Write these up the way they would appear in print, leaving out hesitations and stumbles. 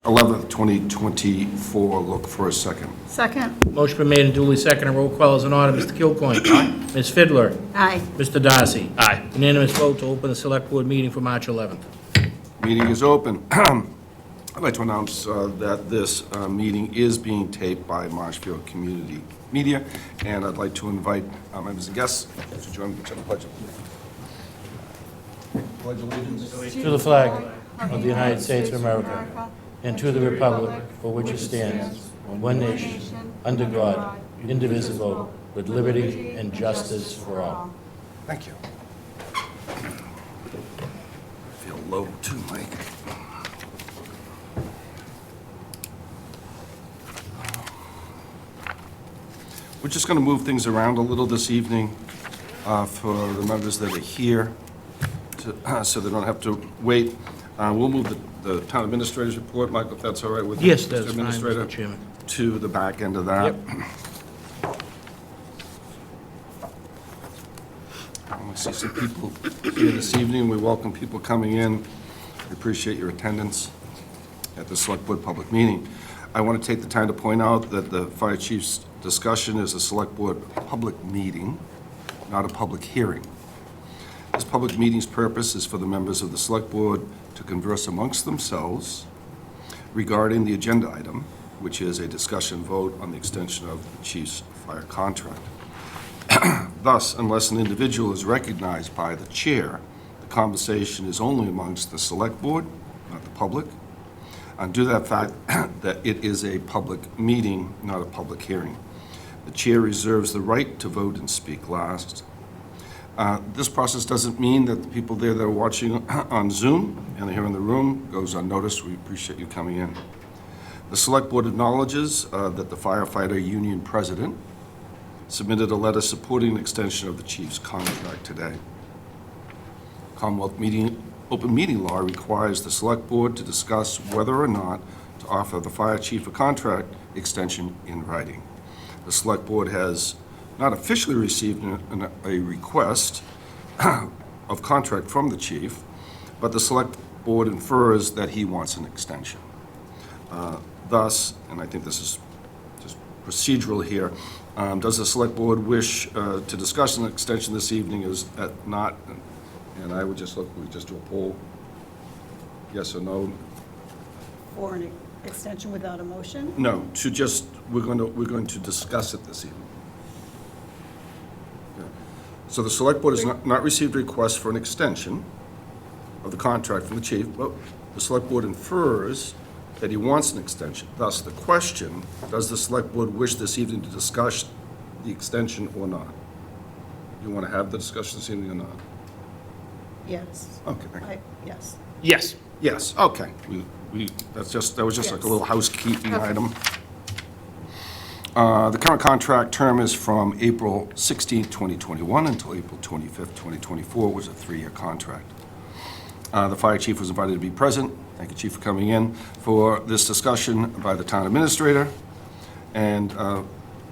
11th, 2024. Look for a second. Second. Motion been made and duly seconded. Roll call is in order. Mr. Kilcoyne. Aye. Ms. Fidler. Aye. Mr. Darcy. Aye. Unanimous vote to open the Select Board meeting for March 11th. Meeting is open. I'd like to announce that this meeting is being taped by Marshfield Community Media, and I'd like to invite members and guests to join me to the pledge. Pledge allegiance. To the flag of the United States of America and to the republic for which it stands, one nation, under God, indivisible, with liberty and justice for all. Thank you. I feel low too, Mike. We're just going to move things around a little this evening for the members that are here, so they don't have to wait. We'll move the town administrator's report, Michael, if that's all right with you. Yes, Mr. that's fine, Administrator, Mr. Chairman. to the back end of that. Yep. I see some people here this evening. We welcome people coming in. We appreciate your attendance at the Select Board public meeting. I want to take the time to point out that the Fire Chief's discussion is a Select Board public meeting, not a public hearing. This public meeting's purpose is for the members of the Select Board to converse amongst themselves regarding the agenda item, which is a discussion vote on the extension of the Chief's fire contract. Thus, unless an individual is recognized by the chair, the conversation is only amongst the Select Board, not the public. And due to that fact that it is a public meeting, not a public hearing, the chair reserves the right to vote and speak last. This process doesn't mean that the people there that are watching on Zoom and are here in the room goes unnoticed. We appreciate you coming in. The Select Board acknowledges that the firefighter union president submitted a letter supporting an extension of the chief's contract today. Commonwealth Open Meeting Law requires the Select Board to discuss whether or not to offer the fire chief a contract extension in writing. The Select Board has not officially received a request of contract from the chief, but the Select Board infers that he wants an extension. Thus, and I think this is just procedural here, does the Select Board wish to discuss an extension this evening? Is that not, and I would just we just do a poll, yes or no? For an extension without a motion? No, to just, we're going to discuss it this evening. Okay. So the Select Board has not received a request for an extension of the contract from the chief, but the Select Board infers that he wants an extension. Thus, the question, does the Select Board wish this evening to discuss the extension or not? You want to have the discussion this evening or not? Yes. Okay, thank you. Yes. Yes. Yes, okay. That was just like a little housekeeping item. The current contract term is from April 16th, 2021 until April 25th, 2024. It was a 3-year contract. The fire chief was invited to be present. Thank you, Chief, for coming in for this discussion by the town administrator. And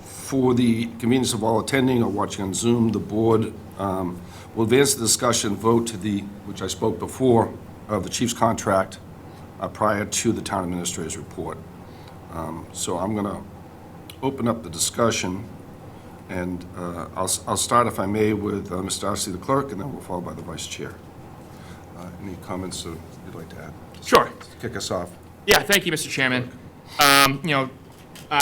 for the convenience of all attending or watching on Zoom, the board will advance the discussion vote to which I spoke before, of the chief's contract prior to the town administrator's report. So I'm going to open up the discussion, and I'll start, if I may, with Ms. Darcy, the clerk, and then we'll follow by the vice chair. Any comments you'd like to add? Sure. Kick us off. Yeah, thank you, Mr. Chairman.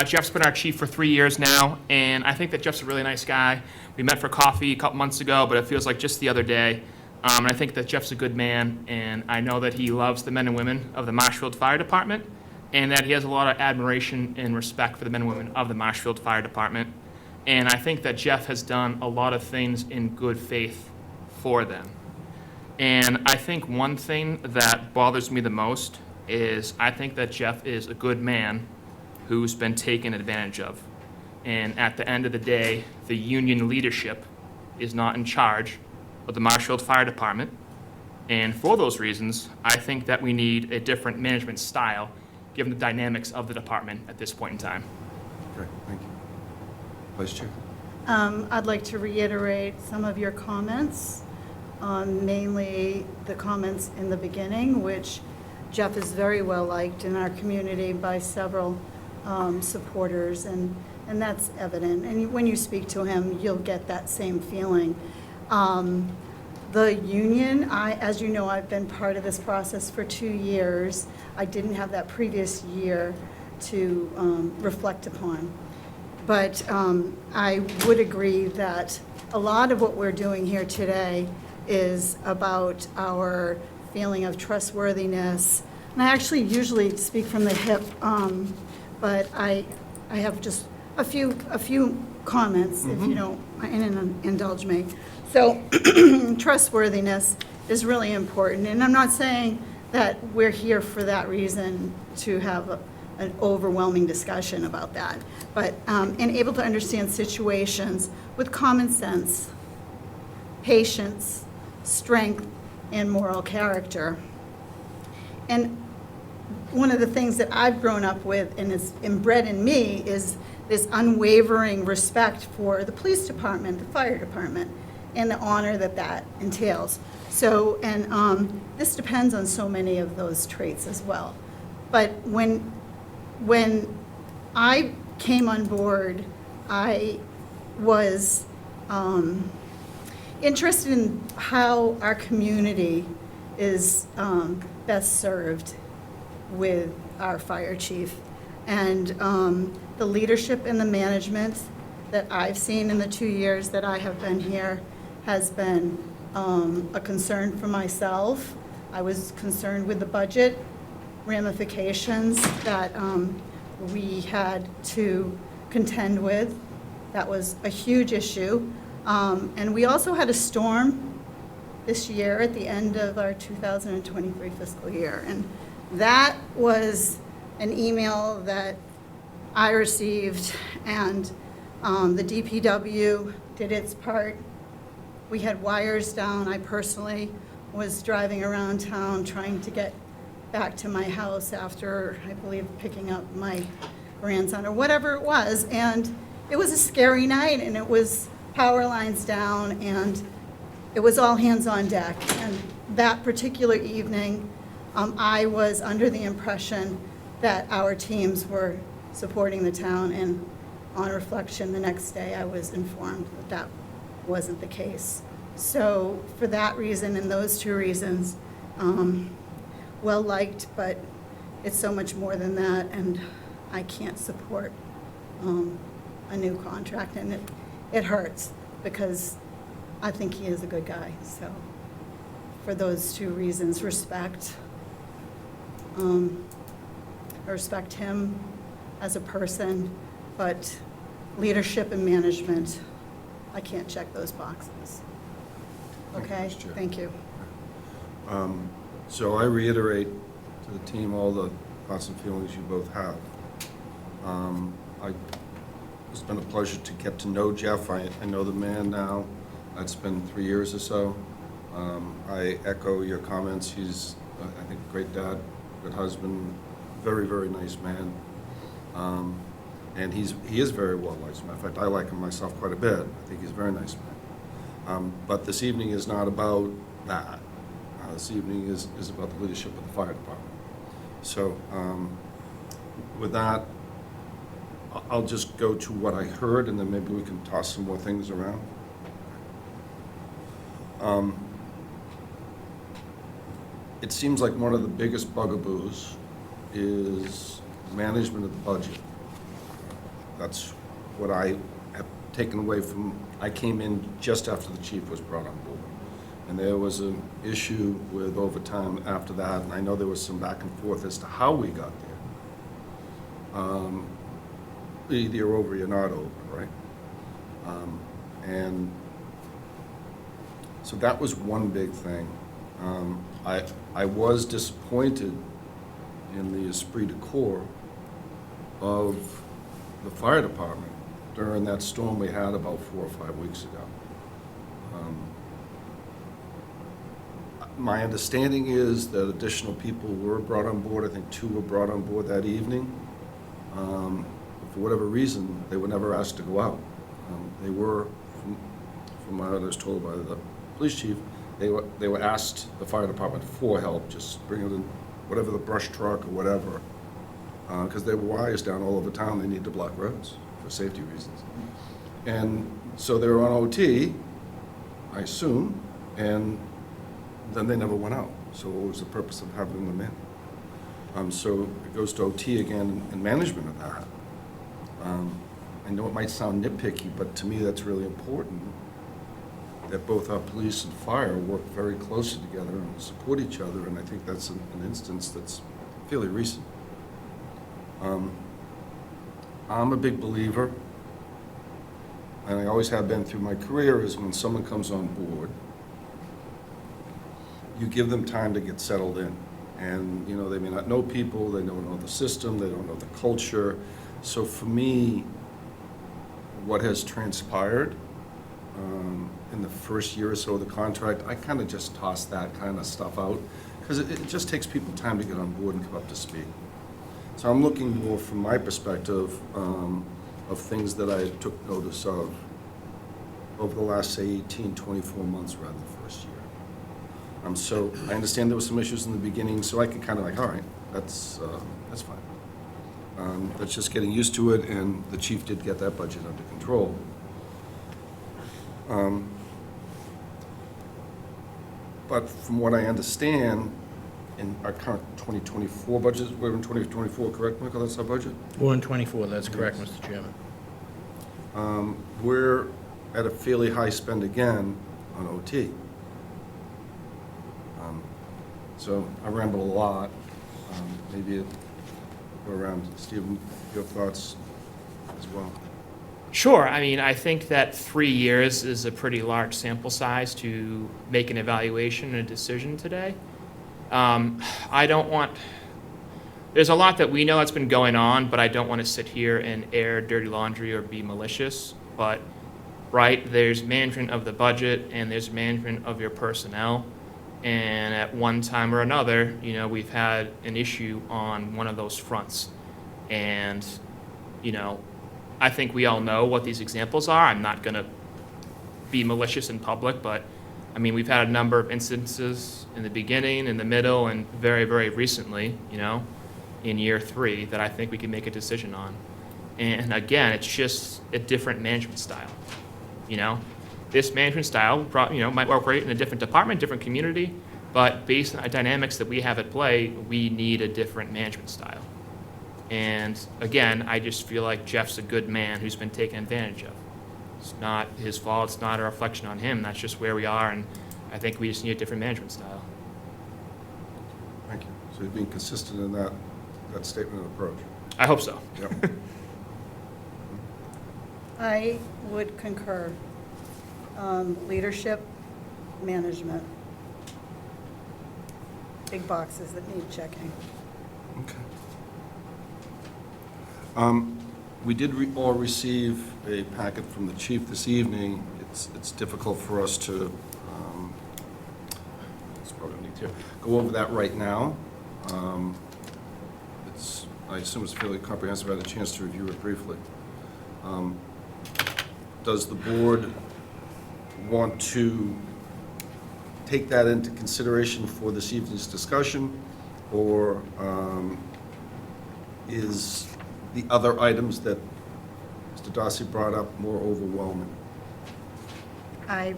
Jeff's been our chief for 3 years now, and I think that Jeff's a really nice guy. We met for coffee a couple months ago, but it feels like just the other day. And I think that Jeff's a good man, and I know that he loves the men and women of the Marshfield Fire Department, and that he has a lot of admiration and respect for the men and women of the Marshfield Fire Department. And I think that Jeff has done a lot of things in good faith for them. And I think one thing that bothers me the most is I think that Jeff is a good man who's been taken advantage of. And at the end of the day, the union leadership is not in charge of the Marshfield Fire Department. And for those reasons, I think that we need a different management style given the dynamics of the department at this point in time. Okay, thank you. Vice Chair. I'd like to reiterate some of your comments, mainly the comments in the beginning, which Jeff is very well-liked in our community by several supporters, and that's evident. And when you speak to him, you'll get that same feeling. The union, as you know, I've been part of this process for 2 years. I didn't have that previous year to reflect upon. But I would agree that a lot of what we're doing here today is about our feeling of trustworthiness. And I actually usually speak from the hip, but I have just a few comments, if you don't indulge me. So trustworthiness is really important, and I'm not saying that we're here for that reason to have an overwhelming discussion about that, but and able to understand situations with common sense, patience, strength, and moral character. And one of the things that I've grown up with and is inbred in me is this unwavering respect for the police department, the fire department, and the honor that that entails. So, and this depends on so many of those traits as well. But when I came on board, I was interested in how our community is best served with our fire chief. And the leadership and the management that I've seen in the 2 years that I have been here has been a concern for myself. I was concerned with the budget ramifications that we had to contend with. That was a huge issue. And we also had a storm this year at the end of our 2023 fiscal year. And that was an email that I received, and the DPW did its part. We had wires down. I personally was driving around town trying to get back to my house after, I believe, picking up my grandson or whatever it was. And it was a scary night, and it was power lines down, and it was all hands on deck. And that particular evening, I was under the impression that our teams were supporting the town, and on reflection, the next day, I was informed that that wasn't the case. So for that reason and those two reasons, well-liked, but it's so much more than that, and I can't support a new contract, and it hurts because I think he is a good guy. So for those two reasons, respect. I respect him as a person, but leadership and management, I can't check those boxes. Thank you, Okay, Ms. Chair. thank you. So I reiterate to the team all the thoughts and feelings you both have. It's been a pleasure to get to know Jeff. I know the man now. It's been 3 years or so. I echo your comments. He's, I think, a great dad, good husband, very, very nice man. And he is very well liked. As a matter of fact, I like him myself quite a bit. I think he's a very nice man. But this evening is not about that. This evening is about the leadership of the fire department. So with that, I'll just go to what I heard, and then maybe we can toss some more things around. It seems like one of the biggest bugaboos is management of the budget. That's what I have taken away from, I came in just after the chief was brought on board. And there was an issue with overtime after that, and I know there was some back and forth as to how we got there. Either you're over or you're not over, right? And so that was one big thing. I was disappointed in the esprit de corps of the fire department during that storm we had about 4 or 5 weeks ago. My understanding is that additional people were brought on board. I think 2 were brought on board that evening. For whatever reason, they were never asked to go out. They were, from what I was told by the police chief, they were asked the fire department for help, just bring it in, whatever the brush truck or whatever, because there were wires down all over town, they need to block roads for safety reasons. And so they were on OT, I assume, and then they never went out. So what was the purpose of having them in? So it goes to OT again and management of that. I know it might sound nitpicky, but to me that's really important, that both our police and fire work very closely together and support each other, and I think that's an instance that's fairly recent. I'm a big believer, and I always have been through my career, is when someone comes on board, you give them time to get settled in. And, you know, they may not know people, they don't know the system, they don't know the culture. So for me, what has transpired in the first year or so of the contract, I kind of just toss that kind of stuff out, because it just takes people time to get on board and come up to speed. So I'm looking more from my perspective of things that I took notice of over the last, say, 18, 24 months rather than the first year. So I understand there were some issues in the beginning, so I can kind of like, all right, that's fine. That's just getting used to it, and the chief did get that budget under control. But from what I understand, in our current 2024 budget, we're in 2024, correct, Michael? That's our budget? We're in 24, that's correct, Mr. Chairman. We're at a fairly high spend again on OT. So I ramble a lot. Maybe go around. Stephen, your thoughts as well? Sure. I mean, I think that 3 years is a pretty large sample size to make an evaluation and a decision today. I don't want, there's a lot that we know that's been going on, but I don't want to sit here and air dirty laundry or be malicious. But, right, there's management of the budget and there's management of your personnel. And at one time or another, you know, we've had an issue on one of those fronts. And, you know, I think we all know what these examples are. I'm not going to be malicious in public, but, I mean, we've had a number of instances in the beginning, in the middle, and very, very recently, you know, in year 3 that I think we can make a decision on. And again, it's just a different management style, you know? This management style, you know, might work great in a different department, different community, but based on the dynamics that we have at play, we need a different management style. And again, I just feel like Jeff's a good man who's been taken advantage of. It's not his fault, it's not a reflection on him, that's just where we are, and I think we just need a different management style. Thank you. So you're being consistent in that statement of approach. I hope so. Yep. I would concur. Leadership, management. Big boxes that need checking. Okay. We did all receive a packet from the chief this evening. It's difficult for us to, it's probably need to go over that right now. I assume it's fairly comprehensive. I had a chance to review it briefly. Does the board want to take that into consideration for this evening's discussion, or is the other items that Mr. Darcy brought up more overwhelming? I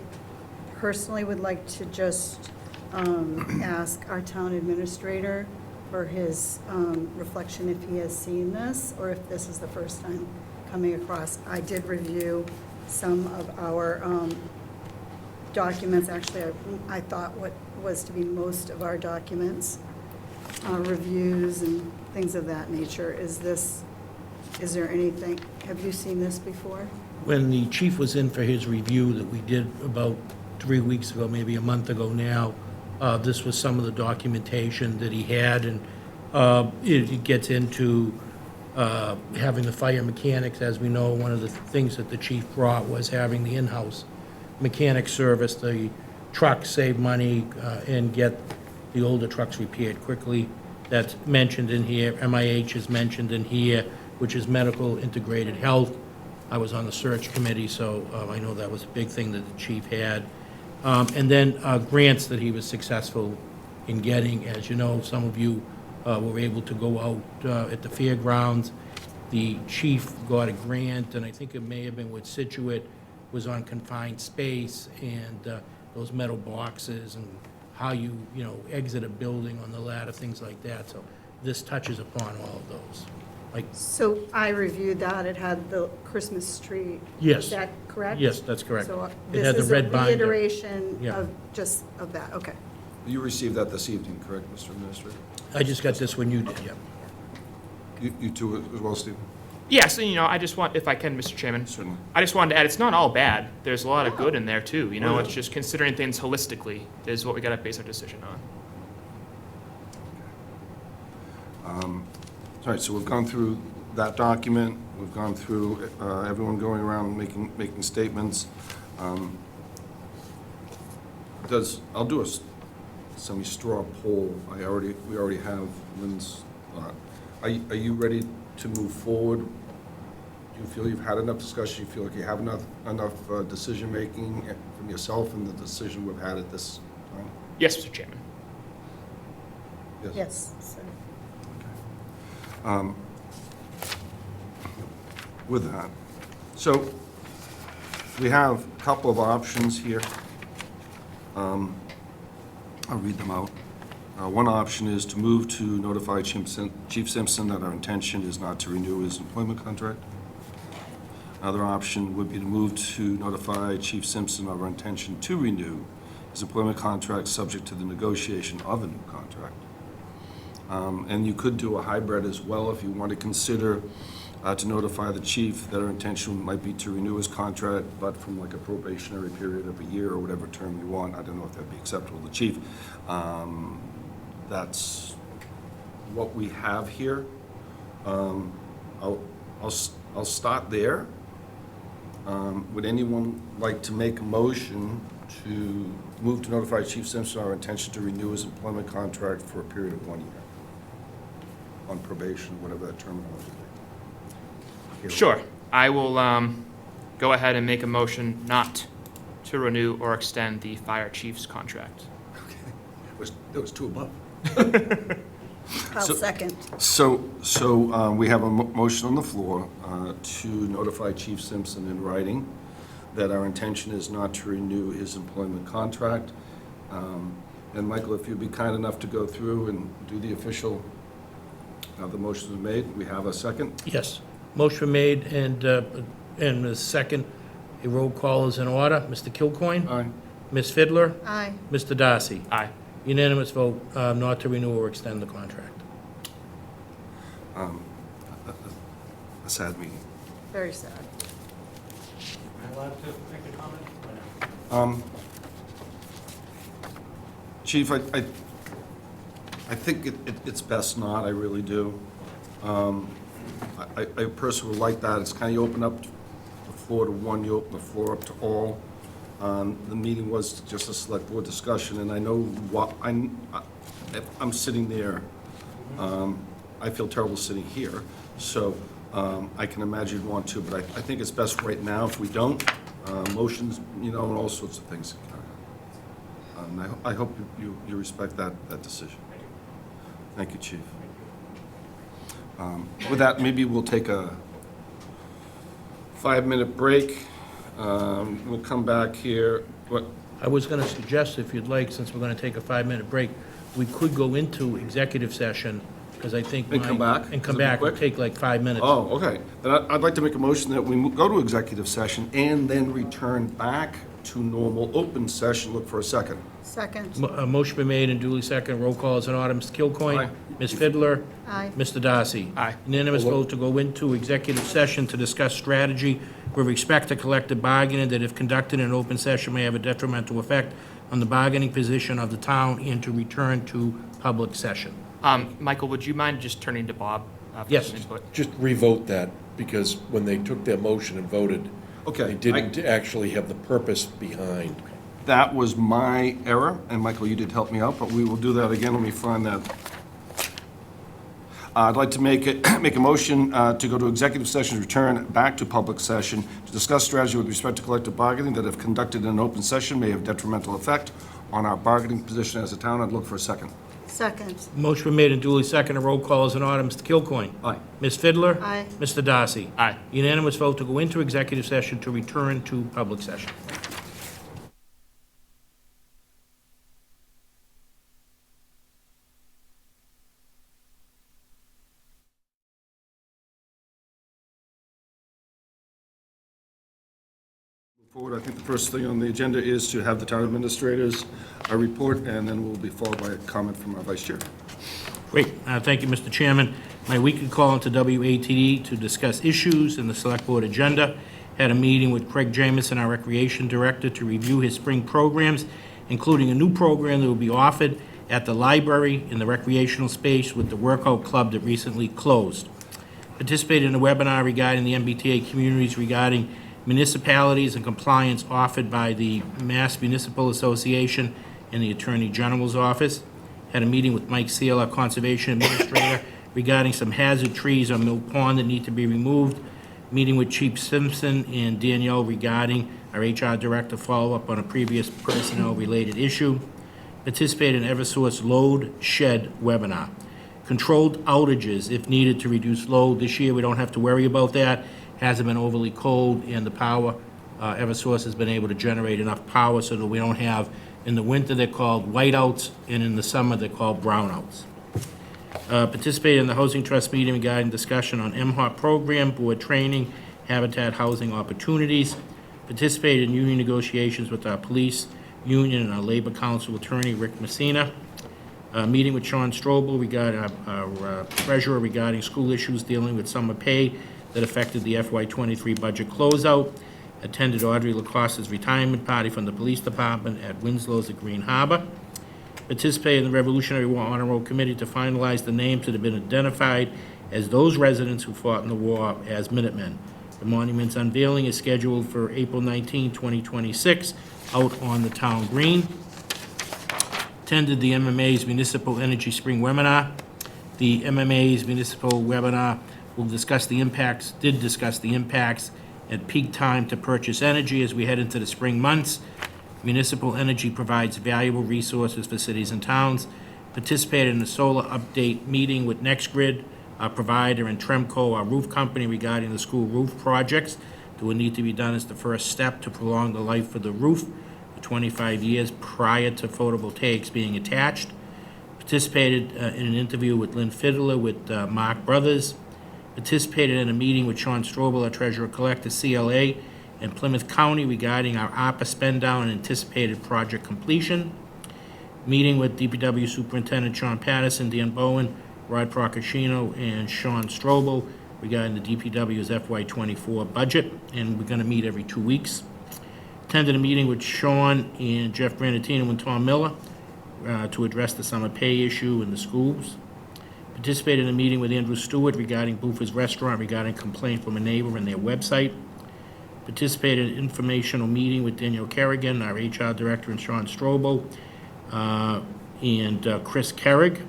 personally would like to just ask our town administrator for his reflection if he has seen this, or if this is the first time coming across. I did review some of our documents. Actually, I thought what was to be most of our documents, reviews and things of that nature. Is there anything, have you seen this before? When the chief was in for his review that we did about 3 weeks ago, maybe a month ago now, this was some of the documentation that he had, and it gets into having the fire mechanics. As we know, one of the things that the chief brought was having the in-house mechanic service the trucks, save money, and get the older trucks repaired quickly. That's mentioned in here. MIH is mentioned in here, which is medical integrated health. I was on the search committee, so I know that was a big thing that the chief had. And then grants that he was successful in getting. As you know, some of you were able to go out at the fairgrounds. The chief got a grant, and I think it may have been with Situate, was on confined space, and those metal boxes and how you exit a building on the ladder, things like that. So this touches upon all of those. Like, So I reviewed that, it had the Christmas tree. Yes. Is that correct? yes, that's correct. So It had the this is a red binder. reiteration Yeah. of that, okay. You received that this evening, correct, Mr. Administrator? I just got this when you did, yeah. You too as well, Stephen? Yes, and I just want, if I can, Mr. Chairman, Certainly. I just wanted to add, it's not all bad. There's a lot of good in there too, Oh, yeah. It's just considering things holistically is what we gotta base our decision on. All right, so we've gone through that document, we've gone through everyone going around making statements. I'll do a semi-straw poll. We already have Lynn's thought. Are you ready to move forward? Do you feel you've had enough discussion? You feel like you have enough decision-making from yourself and the decision we've had at this time? Yes, Mr. Chairman. Yes, so. With that, so we have a couple of options here. I'll read them out. One option is to move to notify Chief Simpson that our intention is not to renew his employment contract. Another option would be to move to notify Chief Simpson of our intention to renew his employment contract subject to the negotiation of a new contract. And you could do a hybrid as well if you want to consider to notify the chief that our intention might be to renew his contract, but from like a probationary period of a year or whatever term you want. I don't know if that'd be acceptable to the chief. That's what we have here. I'll start there. Would anyone like to make a motion to move to notify Chief Simpson our intention to renew his employment contract for a period of 1 year? On probation, whatever that terminology is. Sure. I will go ahead and make a motion not to renew or extend the fire chief's contract. There was two above. I'll So- second. So we have a motion on the floor to notify Chief Simpson in writing that our intention is not to renew his employment contract. And Michael, if you'd be kind enough to go through and do the official, the motion is made, we have a second? Yes. Motion made and a second. A roll call is in order. Mr. Kilcoyne? Aye. Ms. Fidler? Aye. Mr. Darcy? Aye. Unanimous vote not to renew or extend the contract. A sad meeting. Very sad. Am I allowed to make a comment? Chief, I think it's best not, I really do. I personally would like that. It's kind of you open up the floor to one, you open the floor up to all. The meeting was just a select board discussion, and I know what, if I'm sitting there, I feel terrible sitting here, so I can imagine you'd want to, but I think it's best right now if we don't, motions, and all sorts of things. I hope you respect that decision. Thank you, Chief. With that, maybe we'll take a 5-minute break. We'll come back here. What? I was going to suggest, if you'd like, since we're going to take a 5-minute break, we could go into executive session, because I think... And come back? And come Does it be back, quick? it'll take like 5 minutes. Oh, okay. Then I'd like to make a motion that we go to executive session and then return back to normal open session. Look for a second. Second. A motion been made and duly second. Roll call is in order. Mr. Kilcoyne? Aye. Ms. Fidler? Aye. Mr. Darcy? Aye. Unanimous vote to go into executive session to discuss strategy with respect to collective bargaining that if conducted in open session may have a detrimental effect on the bargaining position of the town and to return to public session. Michael, would you mind just turning to Bob? For Yes. some input? Just revote that, because when they took their motion and voted, Okay. they didn't actually have the purpose behind. That was my error, and Michael, you did help me out, but we will do that again. Let me find that. I'd like to make a motion to go to executive session, return back to public session to discuss strategy with respect to collective bargaining that if conducted in an open session may have detrimental effect on our bargaining position as a town. I'd look for a second. Second. Motion been made and duly seconded. Roll call is in order. Mr. Kilcoyne. Aye. Ms. Fidler. Aye. Mr. Darcy. Aye. Unanimous vote to go into executive session to return to public session. Forward, I think the first thing on the agenda is to have the town administrators report, and then we'll be followed by a comment from our vice chair. Great. Thank you, Mr. Chairman. My weekly call into WATD to discuss issues in the Select Board agenda. Had a meeting with Craig Jamison, our Recreation Director, to review his spring programs, including a new program that will be offered at the library in the recreational space with the Workout Club that recently closed. Participated in a webinar regarding the MBTA communities regarding municipalities and compliance offered by the Mass Municipal Association and the Attorney General's Office. Had a meeting with Mike Seal, our Conservation Administrator, regarding some hazard trees on Mill Pond that need to be removed. Meeting with Chief Simpson and Danielle regarding our HR Director follow-up on a previous personnel-related issue. Participated in Eversource Load Shed webinar. Controlled outages if needed to reduce load. This year, we don't have to worry about that. Hasn't been overly cold, and the power, Eversource has been able to generate enough power so that we don't have, in the winter, they're called whiteouts, and in the summer, they're called brownouts. Participated in the Housing Trust meeting regarding discussion on MHOP program, board training, habitat housing opportunities. Participated in union negotiations with our police union and our labor council attorney, Rick Messina. Meeting with Sean Strobel regarding our treasurer regarding school issues dealing with summer pay that affected the FY23 budget closeout. Attended Audrey Lacoste's retirement party from the police department at Winslow's at Green Harbor. Participated in the Revolutionary War Honor Roll Committee to finalize the names that have been identified as those residents who fought in the war as Minutemen. The monument's unveiling is scheduled for April 19, 2026, out on the town green. Attended the MMA's Municipal Energy Spring Webinar. The MMA's Municipal Webinar will discuss the impacts at peak time to purchase energy as we head into the spring months. Municipal energy provides valuable resources for cities and towns. Participated in the solar update meeting with NextGrid, our provider, and Tremco, our roof company, regarding the school roof projects that will need to be done as the first step to prolong the life of the roof for 25 years prior to photovoltaics being attached. Participated in an interview with Lynn Fiddler with Mark Brothers. Participated in a meeting with Sean Strobel, our treasurer collector, CLA, and Plymouth County regarding our ARPA spend down and anticipated project completion. Meeting with DPW Superintendent Sean Patterson, Dan Bowen, Rod Procashino, and Sean Strobel regarding the DPW's FY24 budget, and we're going to meet every 2 weeks. Attended a meeting with Sean and Jeff Brandantino and Tom Miller to address the summer pay issue in the schools. Participated in a meeting with Andrew Stewart regarding Boofer's Restaurant regarding complaint from a neighbor and their website. Participated in an informational meeting with Danielle Kerrigan, our HR Director, and Sean Strobel, and Chris Kerrig.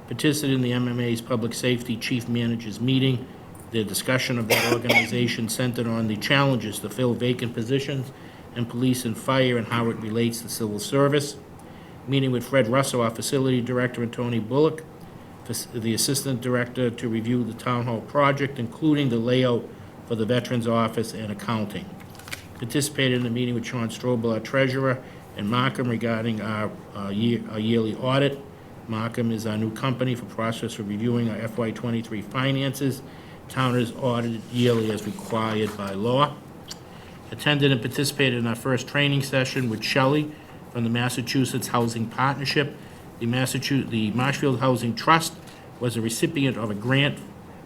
Participated in the MMA's Public Safety Chief Managers Meeting. The discussion of that organization centered on the challenges to fill vacant positions in police and fire and how it relates to civil service. Meeting with Fred Russell, our Facility Director, and Tony Bullock, the Assistant Director, to review the Town Hall project, including the layout for the Veterans Office and accounting. Participated in a meeting with Sean Strobel, our Treasurer, and Markham regarding our yearly audit. Markham is our new company for process for reviewing our FY23 finances. Town is audited yearly as required by law. Attended and participated in our first training session with Shelley from the Massachusetts Housing Partnership. The Marshfield Housing Trust was a recipient of a grant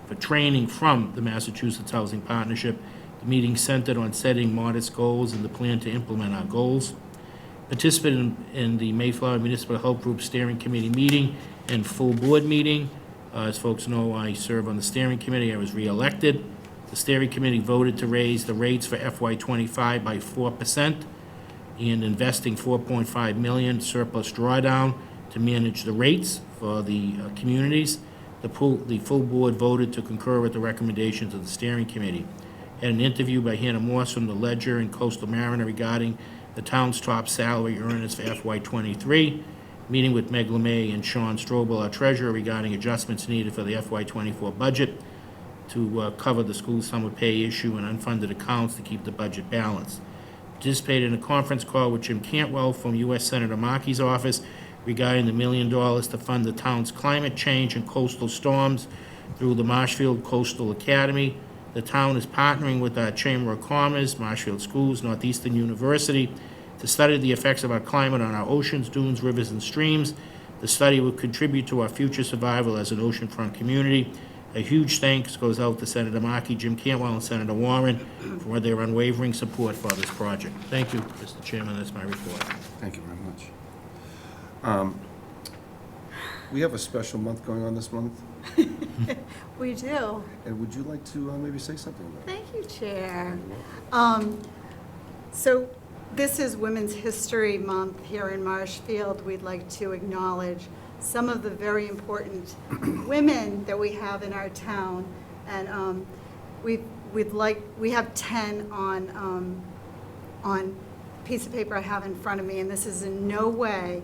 for training from the Massachusetts Housing Partnership. The meeting centered on setting modest goals and the plan to implement our goals. Participated in the Mayflower Municipal Health Group Steering Committee meeting and full board meeting. As folks know, I serve on the steering committee. I was re-elected. The steering committee voted to raise the rates for FY25 by 4% and investing $4.5 million surplus drawdown to manage the rates for the communities. The full board voted to concur with the recommendations of the steering committee. Had an interview by Hannah Morse from the Ledger and Coastal Mariner regarding the town's top salary earners for FY23. meeting with Meg LeMay and Sean Strobel, our treasurer, regarding adjustments needed for the FY24 budget to cover the school summer pay issue and unfunded accounts to keep the budget balanced. Participated in a conference call with Jim Cantwell from U.S. Senator Markey's office regarding the $1 million to fund the town's climate change and coastal storms through the Marshfield Coastal Academy. The town is partnering with our Chamber of Commerce, Marshfield Schools, Northeastern University, to study the effects of our climate on our oceans, dunes, rivers, and streams. The study will contribute to our future survival as an oceanfront community. A huge thanks goes out to Senator Markey, Jim Cantwell, and Senator Warren for their unwavering support for this project. Thank you, Mr. Chairman. That's my report. Thank you very much. We have a special month going on this month, We do. and would you like to maybe say something about it? Thank you, Chair. So this is Women's History Month here in Marshfield. We'd like to acknowledge some of the very important women that we have in our town. And we have 10 on a piece of paper I have in front of me, and this is in no way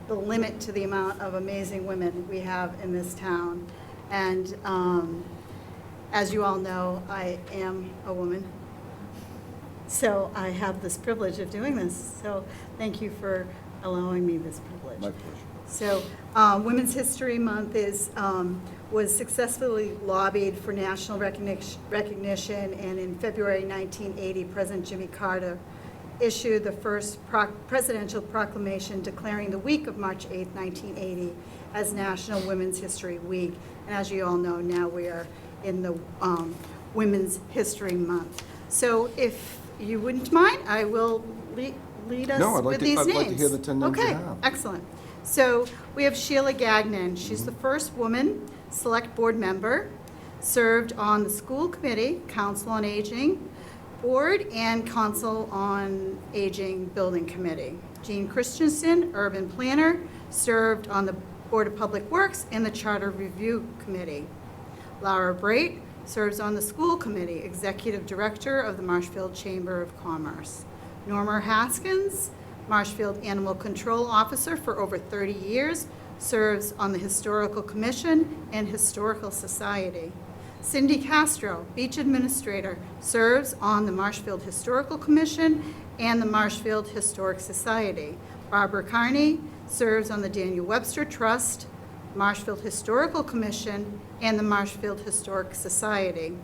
the limit to the amount of amazing women we have in this town. And as you all know, I am a woman. So I have this privilege of doing this. So thank you for allowing me this privilege. My pleasure. So Women's History Month was successfully lobbied for national recognition, and in February 1980, President Jimmy Carter issued the first presidential proclamation declaring the week of March 8, 1980 as National Women's History Week. And as you all know, now we are in the Women's History Month. So if you wouldn't mind, I will lead us No, with these names. I'd like to hear the 10 names you have. Okay, excellent. So we have Sheila Gagnon. She's the first woman select board member, served on the school committee, council on aging board, and council on aging building committee. Jean Christensen, urban planner, served on the Board of Public Works and the Charter Review Committee. Laura Brait serves on the school committee, executive director of the Marshfield Chamber of Commerce. Norma Haskins, Marshfield Animal Control Officer for over 30 years, serves on the Historical Commission and Historical Society. Cindy Castro, Beach Administrator, serves on the Marshfield Historical Commission and the Marshfield Historic Society. Barbara Carney serves on the Daniel Webster Trust, Marshfield Historical Commission, and the Marshfield Historic Society.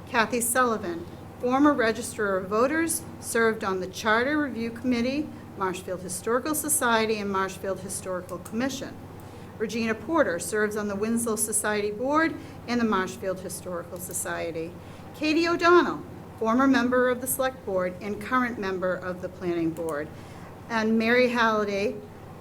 Kathy Sullivan, former Registrar of Voters, served on the Charter Review Committee, Marshfield Historical Society, and Marshfield Historical Commission. Regina Porter serves on the Winslow Society Board and the Marshfield Historical Society. Katie O'Donnell, former member of the Select Board and current member of the Planning Board. And Mary Halliday,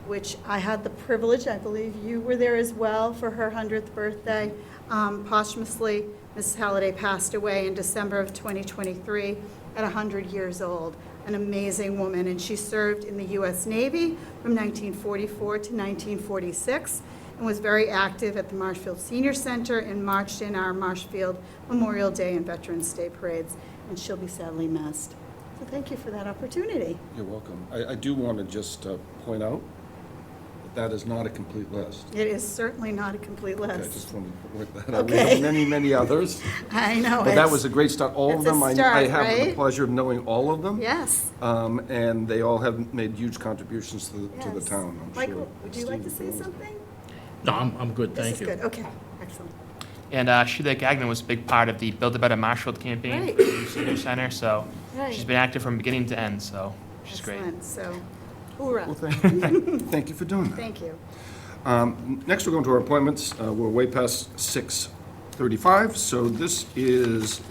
which I had the privilege, I believe you were there as well, for her 100th birthday. Posthumously, Mrs. Halliday passed away in December of 2023 at 100 years old. An amazing woman, and she served in the U.S. Navy from 1944 to 1946 and was very active at the Marshfield Senior Center and marched in our Marshfield Memorial Day and Veterans Day parades, and she'll be sadly missed. So thank you for that opportunity. You're welcome. I do want to just point out that is not a complete list. It is certainly not a complete Okay, I list. just wanted to point that out. We Okay. have many, many others, I know. but that was a great start. All of it's a them, I start, have the right? pleasure of knowing all of them. Yes. And they all have made huge contributions to the Yes. town, I'm sure. Michael, would you like to say Steve, something? No, I'm good, thank you. This is good, okay, excellent. And Sheila Gagnon was a big part of the Build a Better Marshfield campaign Right. for the Senior Center, so Right. she's been active from beginning to end, so she's great. Excellent, so, hoorah. Well, thank you for doing that. Thank you. Next, we're going to our appointments. We're way past 6:35, so this is,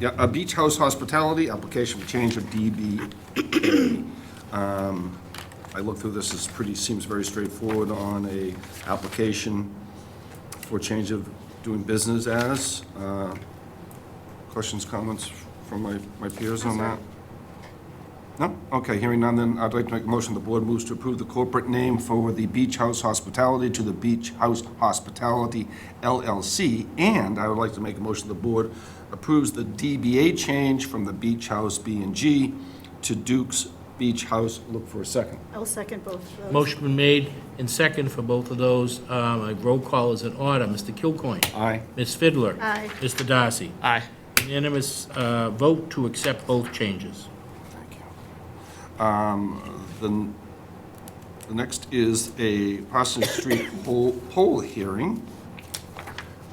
a beach house hospitality application for change of DBA. I looked through this, seems very straightforward on a application for change of doing business as. Questions, comments from my peers on that? No? Okay, hearing none, then I'd like to make a motion, the board moves to approve the corporate name for the Beach House Hospitality to the Beach House Hospitality LLC, and I would like to make a motion, the board approves the DBA change from the Beach House B&G to Duke's Beach House. Look for a second. I'll second both of those. Motion been made and second for both of those. A roll call is in order. Mr. Kilcoyne. Aye. Ms. Fidler. Aye. Mr. Darcy. Aye. Unanimous vote to accept both changes. Thank you. The next is a Parsonage Street poll hearing.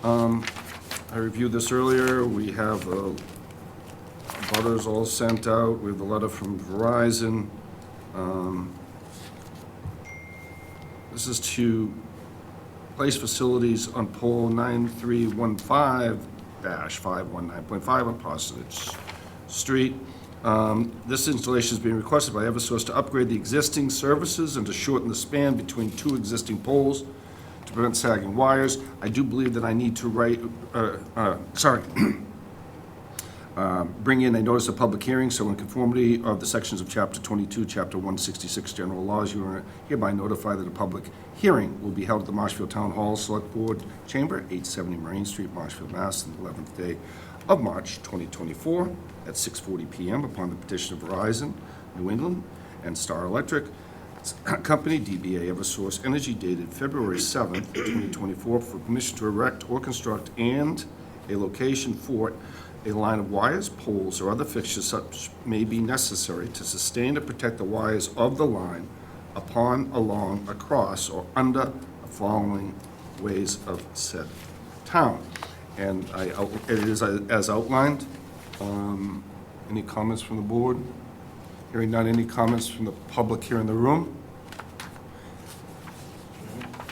I reviewed this earlier. We have butters all sent out. We have the letter from Verizon. This is to place facilities on pole 9315-519.5 on Parsonage Street. This installation is being requested by Eversource to upgrade the existing services and to shorten the span between two existing poles to prevent sagging wires. I do believe that I need to bring in a notice of public hearing, so in conformity of the sections of Chapter 22, Chapter 166 General Laws, you are hereby notified that a public hearing will be held at the Marshfield Town Hall Select Board Chamber, 870 Marine Street, Marshfield, Mass., on the 11th day of March 2024 at 6:40 PM upon the petition of Verizon, New England, and Star Electric Company, DBA Eversource Energy, dated February 7th, 2024, for permission to erect or construct and a location for a line of wires, poles, or other fixtures such may be necessary to sustain and protect the wires of the line upon, along, across, or under the following ways of said town. And it is as outlined. Any comments from the board? Hearing none, any comments from the public here in the room?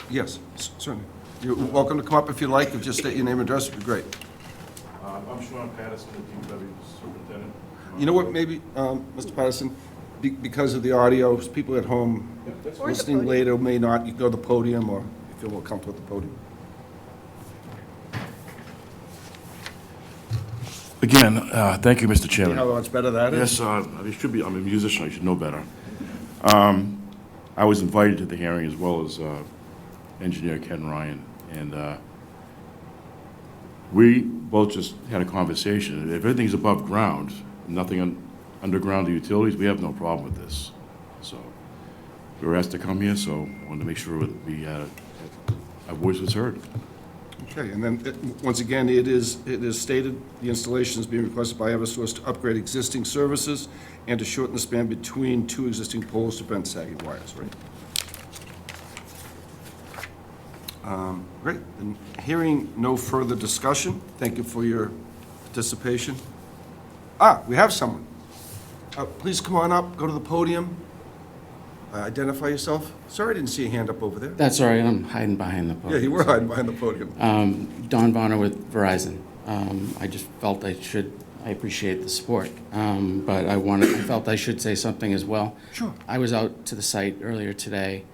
Yes, certainly. You're welcome to come up if you like, if just state your name and address, would be great. I'm Sean Patterson, the DPW superintendent. You know what, maybe, Mr. Patterson, because of the audio, people at home Or the listening podium. later may not, you go to the podium, or you feel more comfortable at the podium. Again, thank you, Mr. See Chairman. how much better that is? Yes, I should be, I'm a musician, I should know better. I was invited to the hearing as well as engineer Ken Ryan, and we both just had a conversation. If everything's above ground, nothing underground or utilities, we have no problem with this. So, we were asked to come here, so I wanted to make sure that our voice was heard. Okay, and then, once again, it is stated, the installation is being requested by Eversource to upgrade existing services and to shorten the span between two existing poles to prevent sagging wires, right? Great, and hearing no further discussion, thank you for your participation. We have someone. Please come on up, go to the podium, identify yourself. Sorry, I didn't see a hand up over there. That's all right, I'm hiding behind the Yeah, podium. you were hiding behind the podium. Don Bonner with Verizon. I just felt I appreciate the support, but I felt I should say something as well. Sure. I was out to the site earlier today,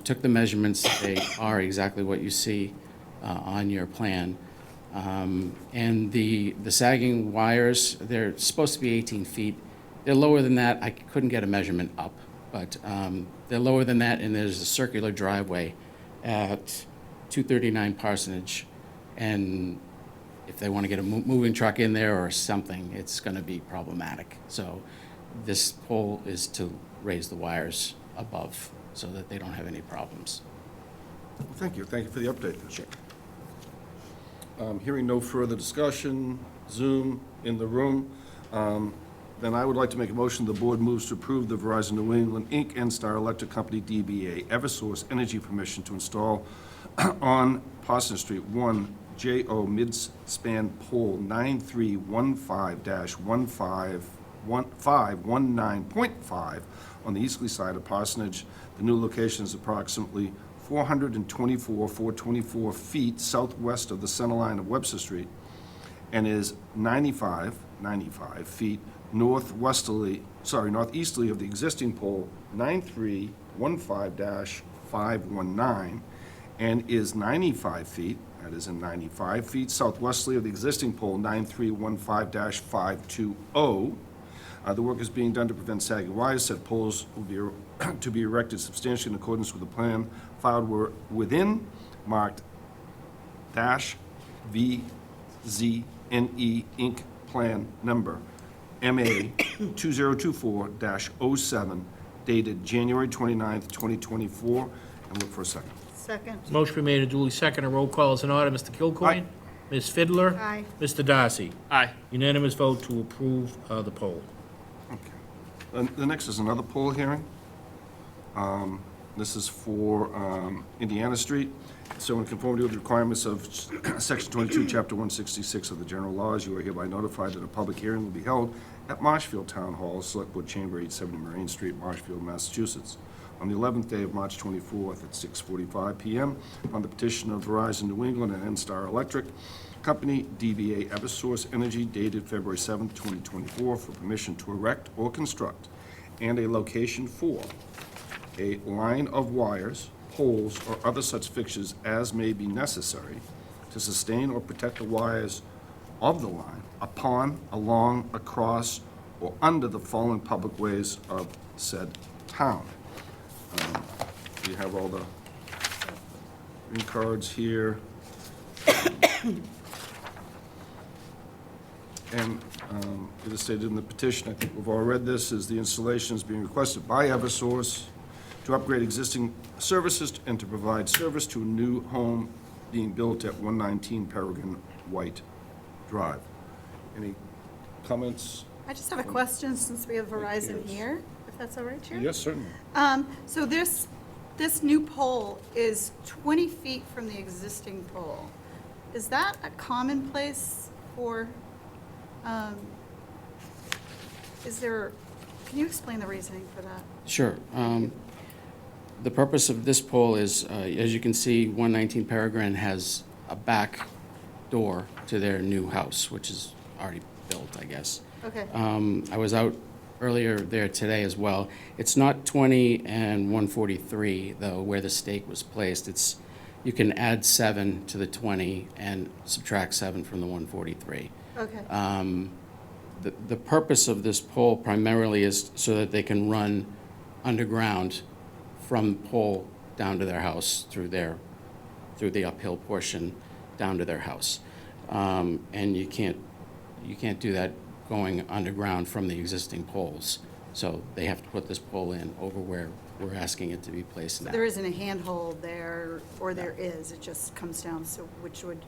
took the measurements. They are exactly what you see on your plan. And the sagging wires, they're supposed to be 18 feet. They're lower than that. I couldn't get a measurement up, but they're lower than that, and there's a circular driveway at 239 Parsonage. And if they want to get a moving truck in there or something, it's going to be problematic. So this pole is to raise the wires above so that they don't have any problems. Well, thank you for the update. Sure. Hearing no further discussion, Zoom in the room, then I would like to make a motion the board moves to approve the Verizon New England, Inc. and Star Electric Company, DBA Eversource Energy permission to install on Parsonage Street 1 JO mid-span pole 9315-519.5 on the easterly side of Parsonage. The new location is approximately 424 feet southwest of the center line of Webster Street and is 95 feet northeasterly of the existing pole 9315-519 and is 95 feet, that is in 95 feet southwesterly of the existing pole 9315-520. The work is being done to prevent sagging wires. Said poles will be to be erected substantially in accordance with the plan filed within marked -VZNE Inc. Plan number MA 2024-07, dated January 29th, 2024, and look for a second. Second. Motion been made and duly seconded. Roll call is in order. Mr. Kilcoyne? Aye. Ms. Fidler? Aye. Mr. Darcy? Aye. Unanimous vote to approve the poll. Okay. The next is another poll hearing. This is for Indiana Street. So in conformity with the requirements of Section 22, Chapter 166 of the general laws, you are hereby notified that a public hearing will be held at Marshfield Town Hall, Select Board Chamber, 870 Marine Street, Marshfield, Massachusetts, on the 11th day of March 24th at 6:45 PM on the petition of Verizon New England and N-Star Electric Company, DBA Eversource Energy, dated February 7th, 2024, for permission to erect or construct and a location for a line of wires, poles, or other such fixtures as may be necessary to sustain or protect the wires of the line upon, along, across, or under the following public ways of said town. You have all the green cards here. And it is stated in the petition, I think we've all read this, is the installation is being requested by Eversource to upgrade existing services and to provide service to a new home being built at 119 Peregrine White Drive. Any comments? I just have a question since we have Verizon here, if that's all right, Chair? Yes, certainly. So this new pole is 20 feet from the existing pole. Is that a commonplace for, can you explain the reasoning for that? Sure. The purpose of this pole is, as you can see, 119 Peregrine has a back door to their new house, which is already built, I guess. Okay, I was out earlier there today as well. It's not 20 and 143, though, where the stake was placed. You can add 7 to the 20 and subtract 7 from the 143. okay. The purpose of this pole primarily is so that they can run underground from the pole down to their house through the uphill portion down to their house. And you can't do that going underground from the existing poles. So they have to put this pole in over where we're asking it to be placed now. There isn't a handhold there, or there is, it just comes down, so which would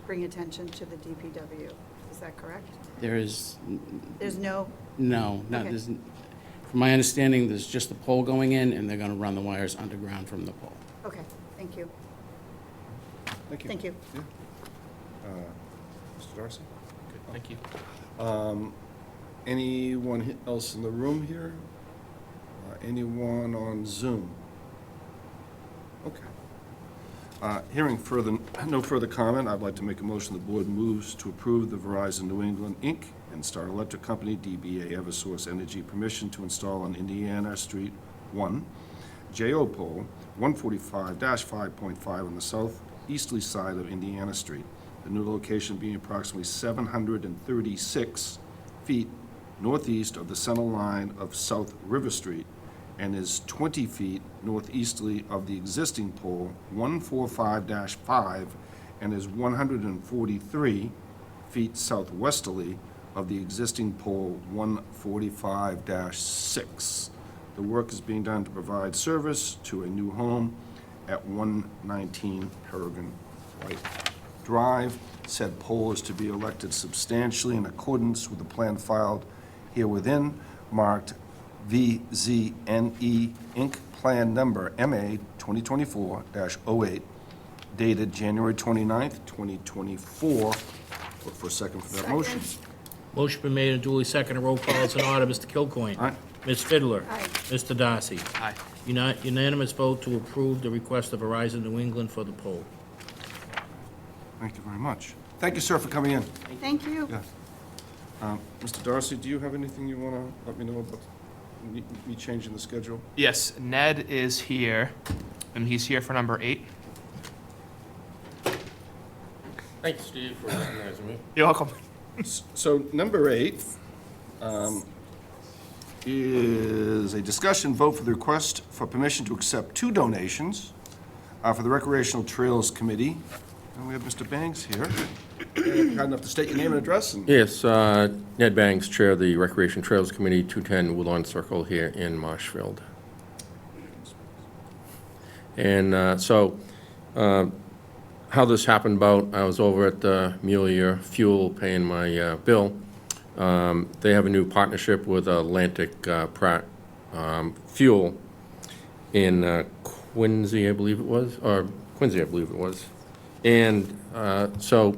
bring attention to the DPW. Is that correct? There is, There's no, no, Okay. from my understanding, there's just the pole going in, and they're gonna run the wires underground from the pole. okay, thank you. Thank you. Thank you. Mr. Darcy? Thank you. Anyone else in the room here? Anyone on Zoom? Okay. Hearing no further comment, I'd like to make a motion the board moves to approve the Verizon New England, Inc. and Star Electric Company, DBA Eversource Energy, permission to install on Indiana Street 1, JO pole 145-5.5 on the southeasterly side of Indiana Street. The new location being approximately 736 feet northeast of the center line of South River Street and is 20 feet northeasterly of the existing pole 145-5 and is 143 feet southwesterly of the existing pole 145-6. The work is being done to provide service to a new home at 119 Peregrine White Drive. Said pole is to be erected substantially in accordance with the plan filed here within, marked VZNE Inc. Plan Number MA 2024-08, dated January 29th, 2024. Look for a second for that motion. Motion been made and duly seconded. Roll call is in order. Mr. Kilcoyne? Aye. Ms. Fidler? Aye. Mr. Darcy? Aye. Unanimous vote to approve the request of Verizon New England for the poll. Thank you very much. Thank you, sir, for coming in. Thank you. Yeah. Mr. Darcy, do you have anything you want to let me know about me changing the schedule? Yes, Ned is here, and he's here for number 8. Thanks, Steve, for recognizing me. You're welcome. So number 8 is a discussion vote for the request for permission to accept 2 donations for the Recreational Trails Committee And we have Mr. Banks here. Kind enough to state your name and address, and Yes, Ned Banks, Chair of the Recreation Trails Committee, 210 Woodlawn Circle here in Marshfield. And how this happened about, I was over at Mueller Fuel paying my bill. They have a new partnership with Atlantic Pratt Fuel in Quincy, I believe it was, or Quincy, I believe it was. And so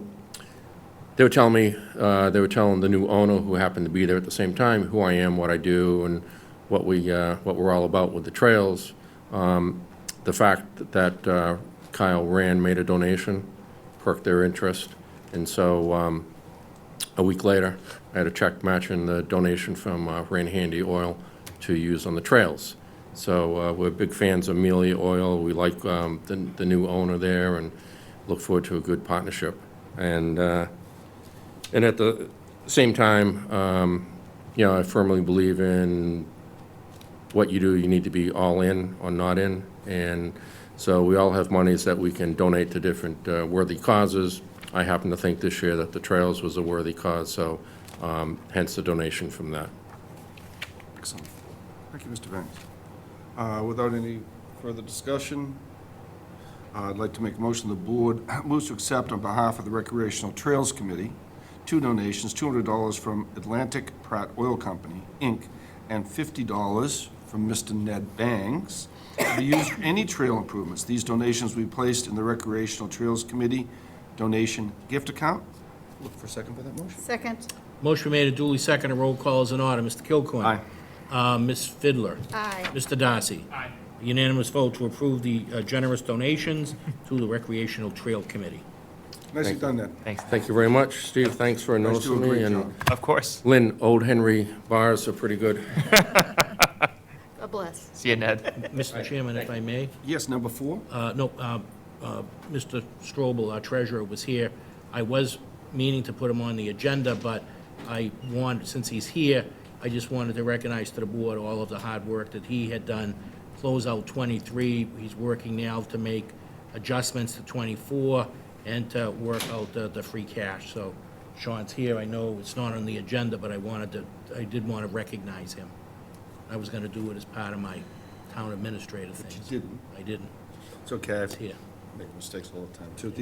they were telling me, they were telling the new owner, who happened to be there at the same time, who I am, what I do, and what we're all about with the trails. The fact that Kyle Rand made a donation perked their interest, and so a week later, I had a check matching the donation from Rand Handy Oil to use on the trails. So we're big fans of Amelia Oil. We like the new owner there, and look forward to a good partnership. And at the same time, I firmly believe in what you do, you need to be all in or not in. And so we all have monies that we can donate to different worthy causes. I happen to think this year that the trails was a worthy cause, so hence the donation from that. excellent. Thank you, Mr. Banks. Without any further discussion, I'd like to make a motion the board moves to accept on behalf of the Recreational Trails Committee 2 donations, $200 from Atlantic Pratt Oil Company, Inc., and $50 from Mr. Ned Banks to be used for any trail improvements. These donations will be placed in the Recreational Trails Committee donation gift account. Look for a second for that motion. Second. Motion made and duly seconded. Roll call is in order. Mr. Kilcoyne. Aye. Ms. Fidler. Aye. Mr. Darcy. Aye. Unanimous vote to approve the generous donations to the Recreational Trail Committee. Nicely done, Ned. Thanks. Thank you very much, Steve. Thanks for Guys do a noticing me. great And job. Of course. Lynn, Old Henry bars are pretty good. God bless. See you, Ned. Mr. Chairman, if I may? Yes, number 4. Mr. Strobel, our treasurer, was here. I was meaning to put him on the agenda, but since he's here, I just wanted to recognize to the board all of the hard work that he had done. Close out 23, he's working now to make adjustments to 24 and to work out the free cash. So Sean's here. I know it's not on the agenda, but I did want to recognize him. I was going to do it as part of my town administrator things. didn't. I didn't. It's okay. It's here. Make mistakes all the time, too.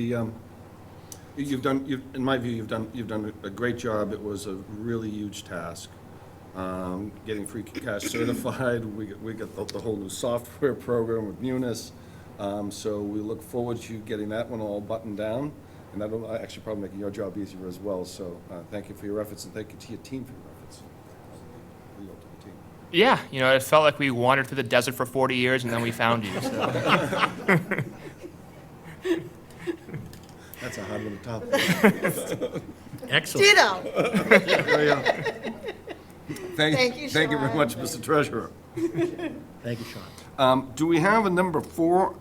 In my view, you've done a great job. It was a really huge task. Getting free cash certified, we got the whole new software program with Munis. So we look forward to you getting that one all buttoned down. And that'll actually probably make your job easier as well. So thank you for your efforts, and thank you to your team for your efforts. Leave it up to the team. Yeah, it felt like we wandered through the desert for 40 years and then we found you. So. That's a hard one to top. Excellent. Ditto. Thank you, Thank you very Sean. much, Mr. Treasurer. Thank you, Sean. Do we have a number 4?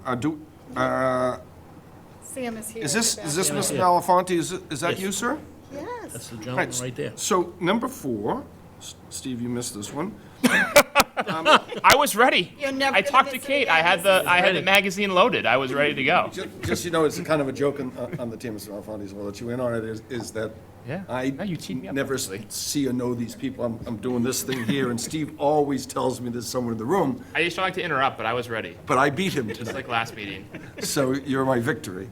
Sam is here. Is this Yeah. Mr. Belafonte? Is that Yes. you, sir? Yes. That's the gentleman Right. right there. So, number 4, Steve, you missed this one. I was ready. You're never I gonna talked to miss it Kate. again. I had the magazine loaded. I was ready to go. Just, it's kind of a joke on the team, Mr. Belafonte, so I'll let you in on it, is that Yeah. I No, you teed me up never nicely. see or know these people. I'm doing this thing here, and Steve always tells me there's someone in the room, I just don't like to interrupt, but I was ready. but I beat him Just today. like last meeting. So you're my victory.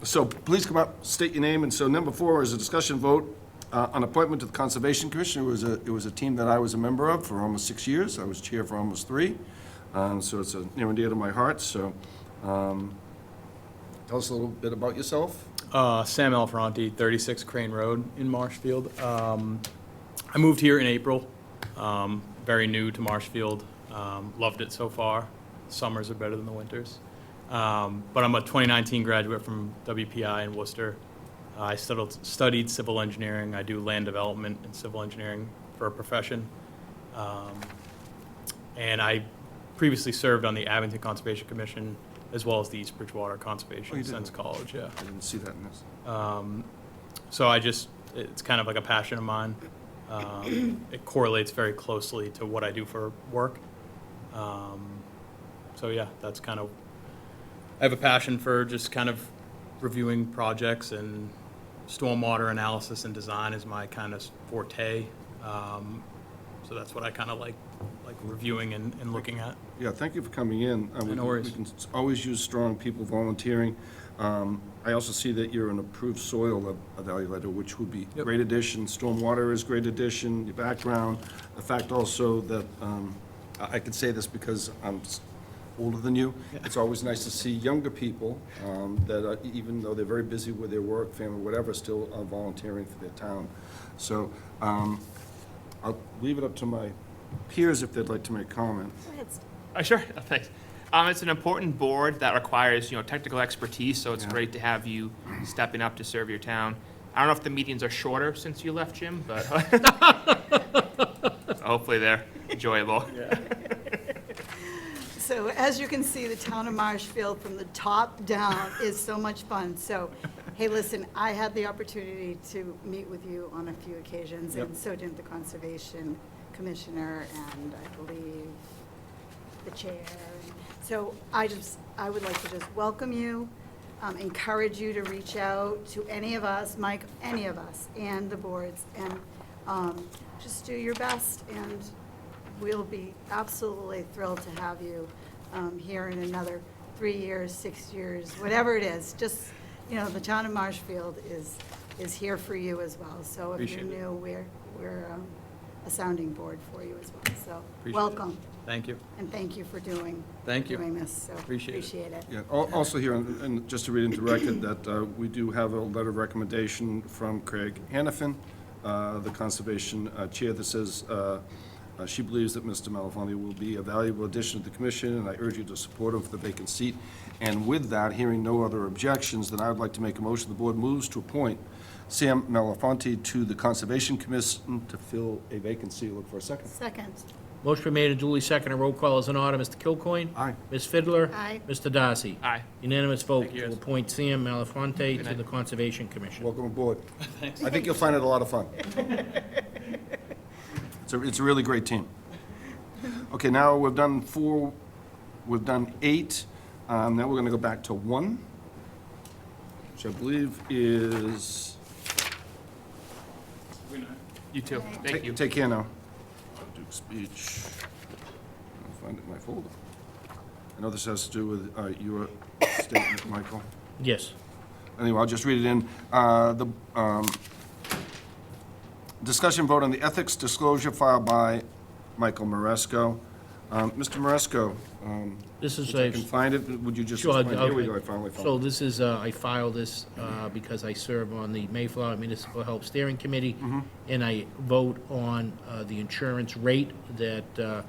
So please come up, state your name. And so number 4 is a discussion vote on appointment to the Conservation Commission. It was a team that I was a member of for almost 6 years. I was chair for almost 3. So it's near and dear to my heart. So tell us a little bit about yourself. Sam Alferranti, 36 Crane Road in Marshfield. I moved here in April, very new to Marshfield, loved it so far. Summers are better than the winters. But I'm a 2019 graduate from WPI in Worcester. I studied civil engineering. I do land development and civil engineering for a profession. And I previously served on the Abington Conservation Commission as well as the East Bridgewater Conservation you did? since college, yeah. I didn't see that in this. So it's kind of like a passion of mine. It correlates very closely to what I do for work. So yeah, that's kind of, I have a passion for just kind of reviewing projects, and stormwater analysis and design is my kind of forte. So that's what I kind of like reviewing and looking at. Yeah, thank you for coming in. No worries. We can always use strong people volunteering. I also see that you're an approved soil evaluator, which would be Yep. great addition. Stormwater is great addition, your background. The fact also that, I could say this because I'm older than you. It's always nice to see younger people that are, even though they're very busy with their work, family, whatever, still volunteering for their town. So I'll leave it up to my peers if they'd like to make comment. Go ahead, Steve. Sure, thanks. It's an important board that requires, technical expertise, so it's Yeah. great to have you stepping up to serve your town. I don't know if the meetings are shorter since you left, Jim, but hopefully they're enjoyable. So as you can see, the town of Marshfield from the top down is so much fun. So, hey, listen, I had the opportunity to meet with you on a few occasions, and so did the Conservation Commissioner, and I believe the chair. So I would like to just welcome you, encourage you to reach out to any of us, Mike, any of us, and the boards, and just do your best, and we'll be absolutely thrilled to have you here in another 3 years, 6 years, whatever it is. Just, the town of Marshfield is here for you as well. So if you're Appreciate it. new, we're a sounding board for you as well. So Appreciate it. welcome, Thank you. and thank you for doing you. this. So Appreciate it. appreciate it. Yeah, also here, and just to read into record, that we do have a letter of recommendation from Craig Hannafin, the Conservation Chair, that says she believes that Mr. Malafonte will be a valuable addition to the commission, and I urge you to support him for the vacant seat. And with that, hearing no other objections, then I would like to make a motion. The board moves to appoint Sam Malafonte to the Conservation Commission to fill a vacancy. Look for a second. Second. Motion been made and duly seconded. Roll call is in order. Mr. Kilcoyne? Aye. Ms. Fiddler? Aye. Mr. Darcy? Aye. Unanimous vote Thank you, to guys. appoint Sam Malafonte to night. the Conservation Commission. Welcome aboard. I think you'll find it a lot of fun. It's a really great team. Okay, now we've done 4, we've done 8. Now we're going to go back to 1, which I believe is... You too. Thank you. Take care now. Duke's Beach. I'll find it in my folder. I know this has to do with your statement, Michael. Yes. Anyway, I'll just read it in. Discussion vote on the ethics disclosure filed by Michael Maresco. Mr. Maresco, This is if I a... can find it, would you just Sure, explain? Here we okay. go, I finally found So it. this is, I filed this because I serve on the Mayflower Municipal Health Steering Committee, and I vote on the insurance rate that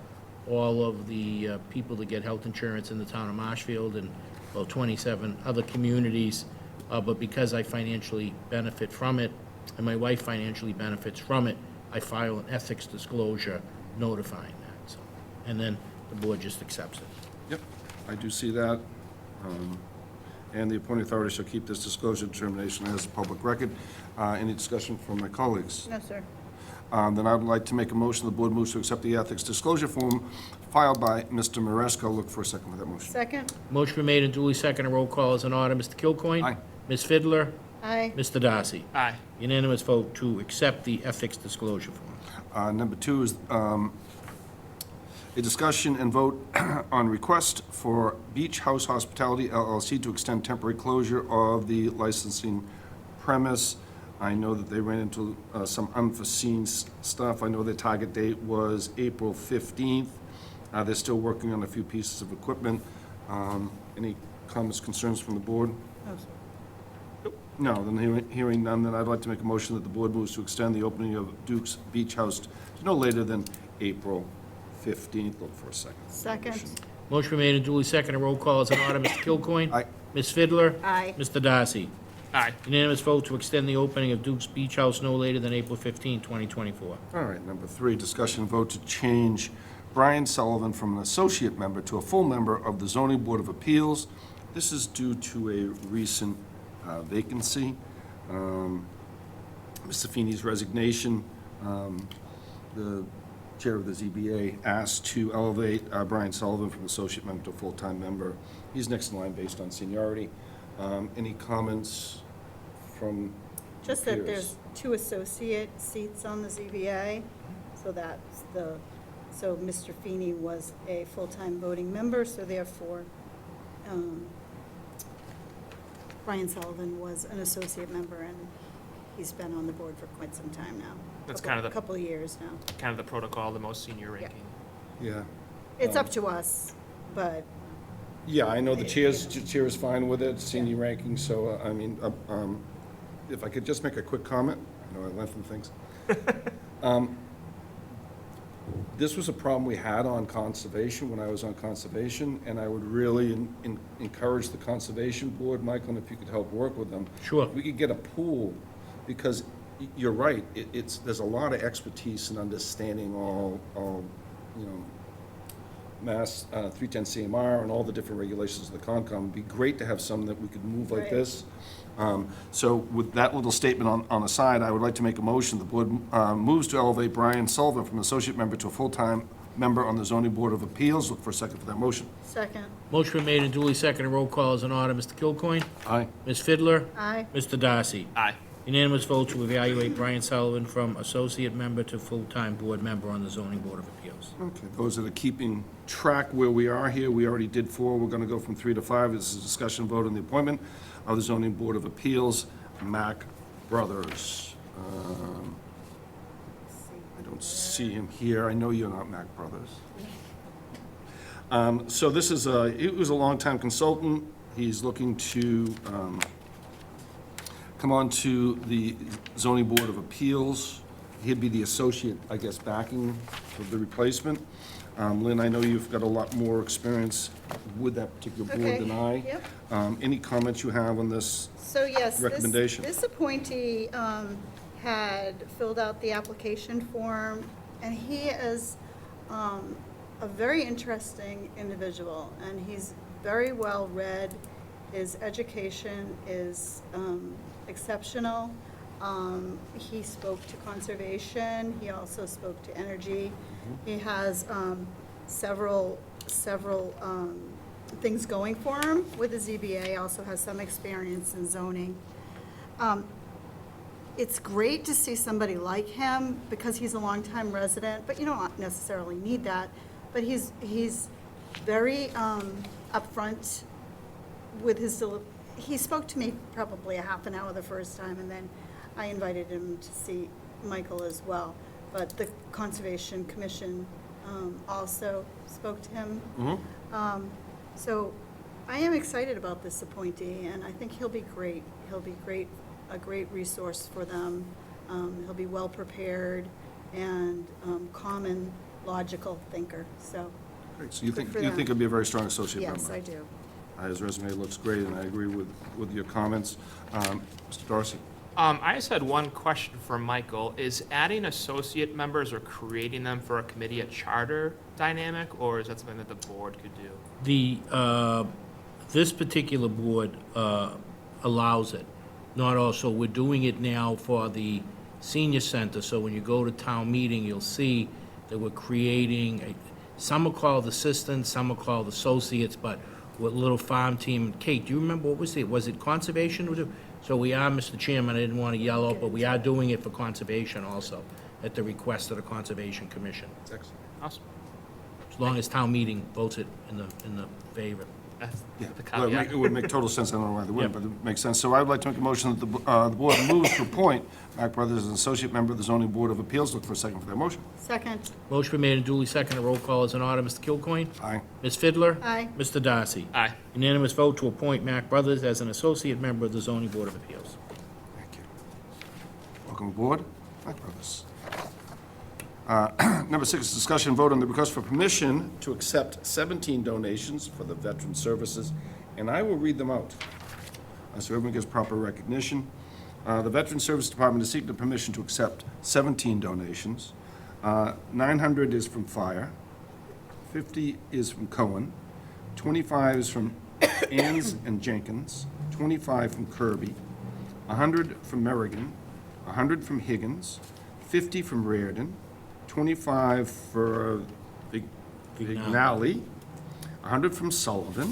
all of the people that get health insurance in the town of Marshfield and, well, 27 other communities, but because I financially benefit from it, and my wife financially benefits from it, I file an ethics disclosure notifying that, so, and then the board just accepts it. Yep, I do see that. And the appointing authority shall keep this disclosure determination as a public record. Any discussion from my colleagues? No, sir. Then I'd like to make a motion, the board moves to accept the ethics disclosure form filed by Mr. Maresco. Look for a second for that motion. Second. Motion been made and duly seconded. Roll call is in order. Mr. Kilcoyne? Aye. Ms. Fiddler? Aye. Mr. Darcy? Aye. Unanimous vote to accept the ethics disclosure form. Number 2 is a discussion and vote on request for Beach House Hospitality LLC to extend temporary closure of the licensing premise. I know that they ran into some unforeseen stuff. I know their target date was April 15th. They're still working on a few pieces of equipment. Any comments, concerns from the board? No, sir. No, then hearing none, then I'd like to make a motion that the board moves to extend the opening of Duke's Beach House to no later than April 15th. Look for a second. Second. Motion been made and duly seconded. Roll call is in order. Mr. Kilcoyne? Aye. Ms. Fiddler? Aye. Mr. Darcy? Aye. Unanimous vote to extend the opening of Duke's Beach House no later than April 15, 2024. All right, number 3, discussion and vote to change Brian Sullivan from an associate member to a full member of the Zoning Board of Appeals. This is due to a recent vacancy. Mr. Feeney's resignation. The chair of the ZBA asked to elevate Brian Sullivan from associate member to full-time member. He's next in line based on seniority. Any comments from Just that peers? there's 2 associate seats on the ZBA, so that's so Mr. Feeney was a full-time voting member, so therefore, Brian Sullivan was an associate member, and he's been on the board for quite some time now. That's kind of the- Couple of years now. Kind of the protocol, the most senior ranking. Yeah. It's up to us, but Yeah, I know the Yeah. chair is fine with it, senior ranking, so, I mean, if I could just make a quick comment, I know I lengthen things. This was a problem we had on conservation, when I was on conservation, and I would really encourage the conservation board, Michael, and if you could help work with them. Sure. We could get a pool, because you're right, there's a lot of expertise in understanding all, you know, Mass 310 CMR and all the different regulations of the Concom. It'd be great to have some that we could move like Right. this. So with that little statement on the side, I would like to make a motion. The board moves to elevate Brian Sullivan from associate member to a full-time member on the zoning board of appeals. Look for a second for that motion. second, Motion been made and duly seconded. Roll call is in order. Mr. Kilcoyne? Aye. Ms. Fiddler? aye. Mr. Darcy? Aye. Unanimous vote to evaluate Brian Sullivan from associate member to full-time board member on the zoning board of appeals. Okay, those that are keeping track where we are here, we already did 4. We're going to go from 3 to 5. This is a discussion vote on the appointment of the zoning board of appeals, Mac Brothers. I don't see him here. I know you're not Mac Brothers. So this is he was a longtime consultant. He's looking to come on to the zoning board of appeals. He'd be the associate, I guess, backing of the replacement. Lynn, I know you've got a lot more experience with that particular board Okay, than I. yep. Any comments you have on this? So yes, Recommendation. this appointee had filled out the application form, and he is a very interesting individual, and he's very well-read. His education is exceptional. He spoke to conservation. He also spoke to energy. He has several things going for him with the ZBA. Also has some experience in zoning. It's great to see somebody like him because he's a longtime resident, but you don't necessarily need that. But he's very upfront with his. He spoke to me probably a half an hour the first time, and then I invited him to see Michael as well. But the Conservation Commission also spoke to him. So I am excited about this appointee, and I think he'll be great. He'll be a great resource for them. He'll be well-prepared and common, logical thinker, so, Great. So you Good think for he'd them. be a very strong associate member? yes, I do. His resume looks great, and I agree with your comments. Mr. Darcy? I just had one question for Michael. Is adding associate members or creating them for a committee a charter dynamic, or is that something that the board could do? This particular board allows it. Not also, we're doing it now for the senior center, so when you go to town meeting, you'll see that we're creating, some are called assistants, some are called associates, but with a little farm team. Kate, do you remember, what was it conservation? So we are, Mr. Chairman, I didn't want to yell out, but we are doing it for conservation also, at the request of the Conservation Commission, Excellent. Awesome. as long as town meeting votes it in the favor. That's Yeah, the well, caveat. it would make total sense, I don't know why they wouldn't, Yeah. but it makes sense. So I would like to make a motion that the board moves to appoint Mac Brothers as an associate member of the zoning board of appeals. Look for a second for that motion. Second, Motion been made and duly seconded. Roll call is in order. Mr. Kilcoyne? Aye. Ms. Fiddler? aye. Mr. Darcy? Aye. Unanimous vote to appoint Mac Brothers as an associate member of the zoning board of appeals. Thank you. Welcome aboard, Mac Brothers. Number 6, discussion and vote on the request for permission to accept 17 donations for the veteran services, and I will read them out, so everyone gets proper recognition. The Veteran Service Department is seeking the permission to accept 17 donations. 900 is from Fire, 50 is from Cohen, 25 is from Ann's and Jenkins, 25 from Kirby, 100 from Merrigan, 100 from Higgins, 50 from Reardon, 25 for Vignali, 100 from Sullivan,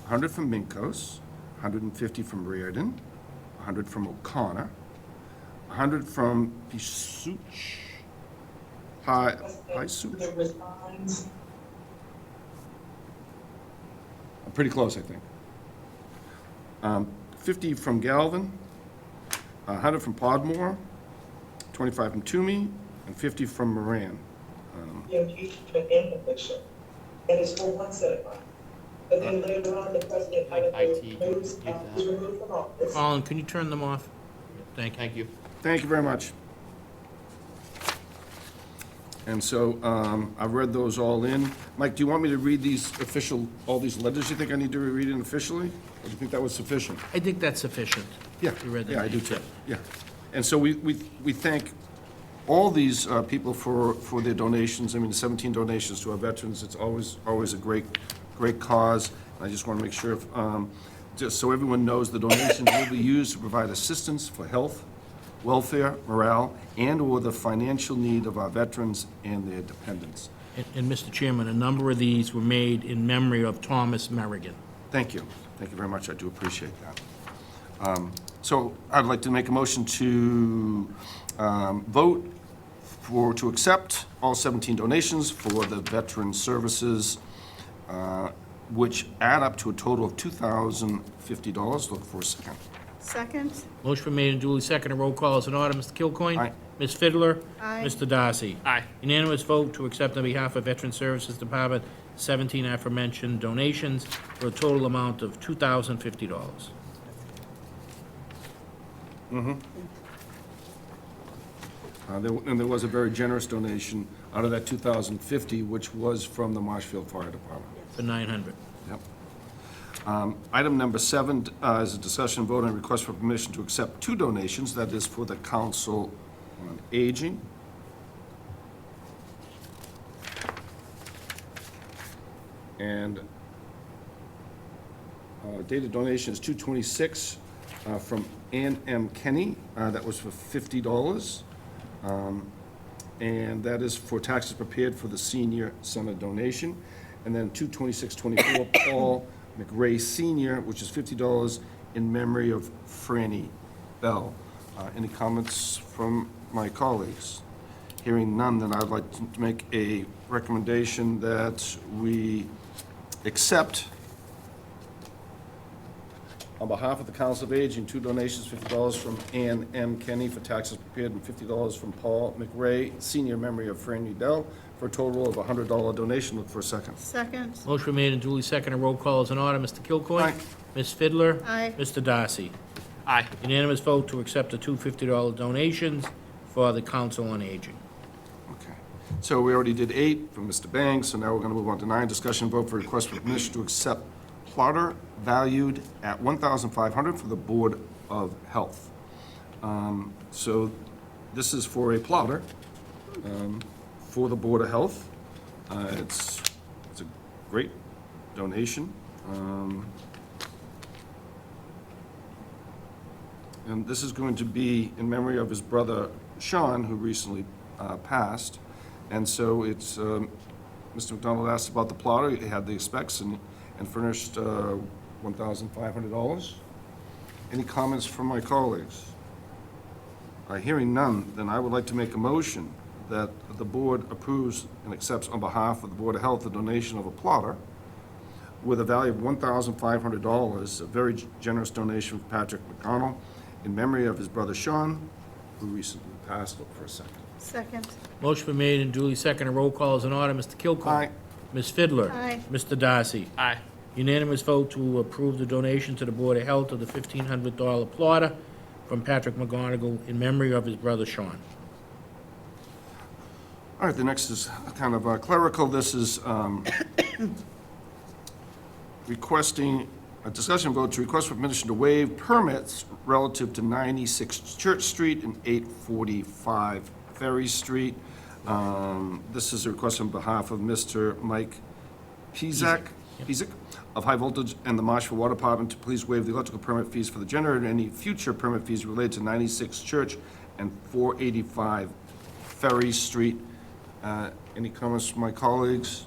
100 from Minkos, 150 from Reardon, 100 from O'Connor, 100 from Pisuch, Pisuch? I'm pretty close, I think. 50 from Galvin, 100 from Podmore, 25 from Toomey, and 50 from Moran. Impeachment and conviction, and it's for one set of crimes. But then later on, the president moves, is removed from office. Colin, can you turn them off? Thank you. Thank you. Thank you very much. And so I've read those all in. Mike, do you want me to read all these letters you think I need to reread in officially? Or do you think that was sufficient? I think that's sufficient. Yeah, You read the yeah, I do names, too, yeah. And so we thank all these people for their donations. I mean, 17 donations to our veterans, it's always a great cause. And I just want to make sure, just so everyone knows, the donations will be used to provide assistance for health, welfare, morale, and/or the financial need of our veterans and their dependents. And Mr. Chairman, a number of these were made in memory of Thomas Merrigan. Thank you. Thank you very much. I do appreciate that. So I'd like to make a motion to vote to accept all 17 donations for the veteran services, which add up to a total of $2,050. Look for a second. Second? Motion been made and duly seconded. Roll call is in order. Mr. Kilcoyne? Aye. Ms. Fiddler? Aye. Mr. Darcy? Aye. Unanimous vote to accept on behalf of Veteran Services Department 17 aforementioned donations for a total amount of $2,050. And there was a very generous donation out of that $2,050, which was from the Marshfield Fire Department. For $900. Yep. Item number 7 is a discussion vote and request for permission to accept 2 donations, that is for the Council on Aging. And dated donation is 2/26 from Ann M. Kenny. That was for $50. And that is for taxes prepared for the senior center donation. And then 2/26/24, Paul McRae Senior, which is $50 in memory of Franny Bell. Any comments from my colleagues? Hearing none, then I'd like to make a recommendation that we accept, on behalf of the Council of Aging, 2 donations, $50 from Ann M. Kenny for taxes prepared and $50 from Paul McRae, Senior Memory of Franny Bell, for a total of a $100 donation. Look for a second. Second? Motion been made and duly seconded. Roll call is in order. Mr. Kilcoyne? Aye. Ms. Fiddler? Aye. Mr. Darcy? Aye. Unanimous vote to accept the 2 $50 donations for the Council on Aging. Okay. So we already did 8 from Mr. Banks, so now we're going to move on to 9. Discussion vote for request for permission to accept plotter valued at $1,500 for the Board of Health. So this is for a plotter for the Board of Health. It's a great donation. And this is going to be in memory of his brother Sean, who recently passed. And so it's, Mr. McDonald asked about the plotter. He had the specs and furnished $1,500. Any comments from my colleagues? Hearing none, then I would like to make a motion that the board approves and accepts on behalf of the Board of Health the donation of a plotter with a value of $1,500, a very generous donation from Patrick McConnell in memory of his brother Sean, who recently passed. Look for a second. Second? Motion been made and duly seconded. Roll call is in order. Mr. Kilcoyne? Aye. Ms. Fiddler? Aye. Mr. Darcy? Aye. Unanimous vote to approve the donation to the Board of Health of the $1,500 plotter from Patrick McGonigal in memory of his brother Sean. All right, the next is kind of clerical. This is requesting, a discussion vote to request for permission to waive permits relative to 96 Church Street and 845 Ferry Street. This is a request on behalf of Mr. Mike Pizak of High Voltage and the Marshfield Water Department to please waive the electrical permit fees for the generator and any future permit fees related to 96 Church and 485 Ferry Street. Any comments from my colleagues?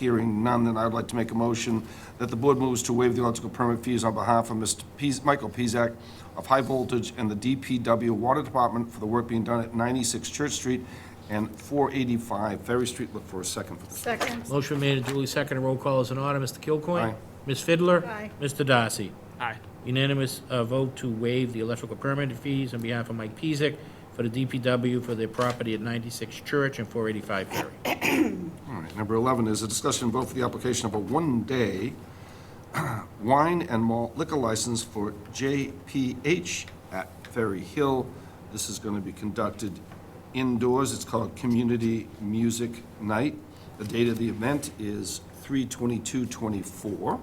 Hearing none, then I'd like to make a motion that the board moves to waive the electrical permit fees on behalf of Mr. Michael Pizak of High Voltage and the DPW Water Department for the work being done at 96 Church Street and 485 Ferry Street. Look for a second for this. Second. Motion made and duly seconded. Roll call is in order. Mr. Kilcoyne? Aye. Ms. Fiddler? Aye. Mr. Darcy? Aye. Unanimous vote to waive the electrical permit fees on behalf of Mike Pizak for the DPW for their property at 96 Church and 485 Ferry. All right, number 11 is a discussion and vote for the application of a one-day wine and malt liquor license for JPH at Ferry Hill. This is going to be conducted indoors. It's called Community Music Night. The date of the event is 3/22/24,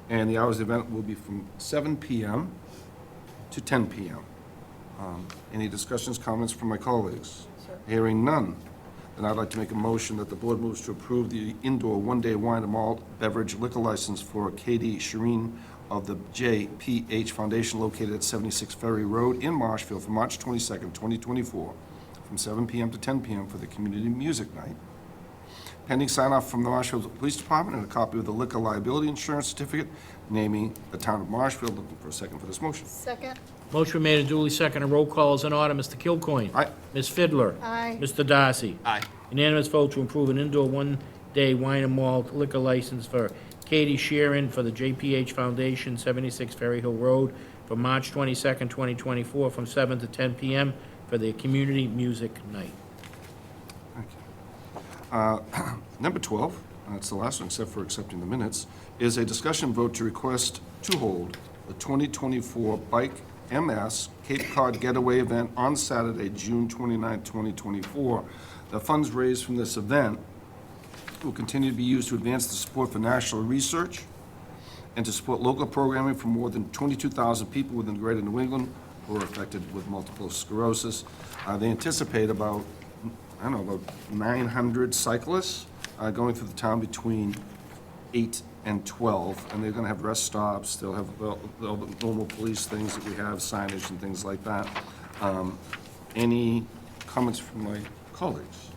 and the hours of the event will be from 7 p.m. to 10 p.m. Any discussions, comments from my colleagues? Hearing none, then I'd like to make a motion that the board moves to approve the indoor one-day wine and malt beverage liquor license for Katie Shireen of the JPH Foundation located at 76 Ferry Road in Marshfield for March 22nd, 2024, from 7 p.m. to 10 p.m. for the Community Music Night. Pending sign-off from the Marshfield Police Department and a copy of the liquor liability insurance certificate naming the town of Marshfield. Looking for a second for this motion. Second. Motion made and duly seconded. Roll call is in order. Mr. Kilcoyne? Aye. Ms. Fiddler? Aye. Mr. Darcy? Aye. Unanimous vote to approve an indoor one-day wine and malt liquor license for Katie Sheeran for the JPH Foundation, 76 Ferry Hill Road, for March 22nd, 2024, from 7 to 10 p.m. for their Community Music Night. Number 12, that's the last one except for accepting the minutes, is a discussion vote to request to hold the 2024 Bike MS Cape Cod Getaway event on Saturday, June 29, 2024. The funds raised from this event will continue to be used to advance the support for national research and to support local programming for more than 22,000 people within the greater New England who are affected with multiple sclerosis. They anticipate about 900 cyclists going through the town between 8 and 12, and they're going to have rest stops. They'll have all the normal police things that we have, signage and things like that. Any comments from my colleagues?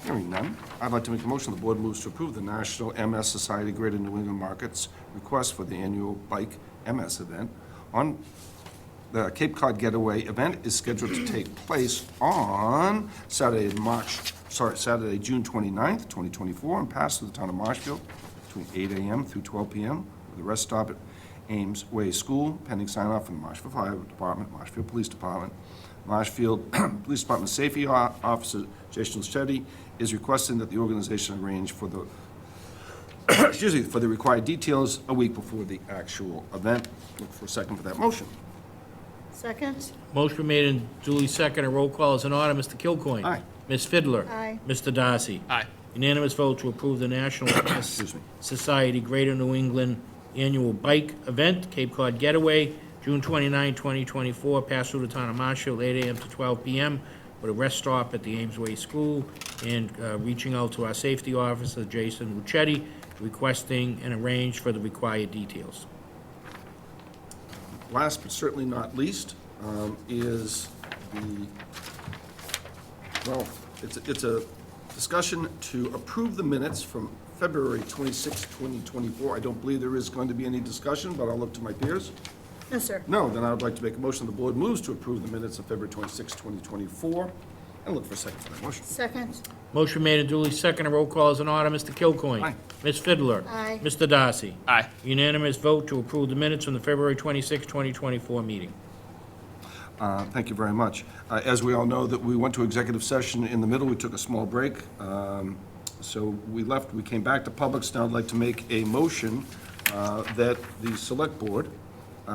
Hearing none, I'd like to make a motion the board moves to approve the National MS Society Greater New England Markets request for the annual Bike MS event. The Cape Cod Getaway event is scheduled to take place on Saturday, June 29th, 2024, and pass through the town of Marshfield between 8 a.m. through 12 p.m. with a rest stop at Ames Way School, pending sign-off from the Marshfield Fire Department, Marshfield Police Department. Marshfield Police Department Safety Officer Jason Shetty is requesting that the organization arrange for the for the required details a week before the actual event. Look for a second for that motion. Second. Motion made and duly seconded. Roll call is in order. Mr. Kilcoyne? Aye. Ms. Fiddler? Aye. Mr. Darcy? Aye. Unanimous vote to approve the National Excuse me. Society Greater New England Annual Bike Event, Cape Cod Getaway, June 29, 2024, pass through the town of Marshfield, 8 a.m. to 12 p.m., with a rest stop at the Ames Way School, and reaching out to our safety officer, Jason Lucetti, requesting and arrange for the required details. Last but certainly not least is it's a discussion to approve the minutes from February 26, 2024. I don't believe there is going to be any discussion, but I'll look to my peers. No, sir. No, then I would like to make a motion the board moves to approve the minutes of February 26, 2024, and look for a second for that motion. Second. Motion made and duly seconded. Roll call is in order. Mr. Kilcoyne? Aye. Ms. Fiddler? Aye. Mr. Darcy? Aye. Unanimous vote to approve the minutes from the February 26, 2024 meeting. Thank you very much. As we all know, that we went to executive session in the middle, we took a small break. So we left, we came back to public. Now I'd like to make a motion that the select board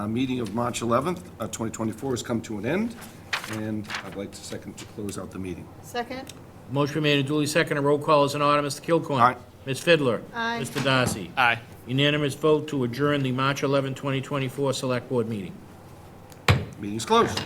meeting of March 11th, 2024 has come to an end, and I'd like to second to close out the meeting. Second. Motion made and duly seconded. Roll call is in order. Mr. Kilcoyne? Aye. Ms. Fiddler? Aye. Mr. Darcy? Aye. Unanimous vote to adjourn the March 11, 2024 Select Board meeting. Meeting's closed.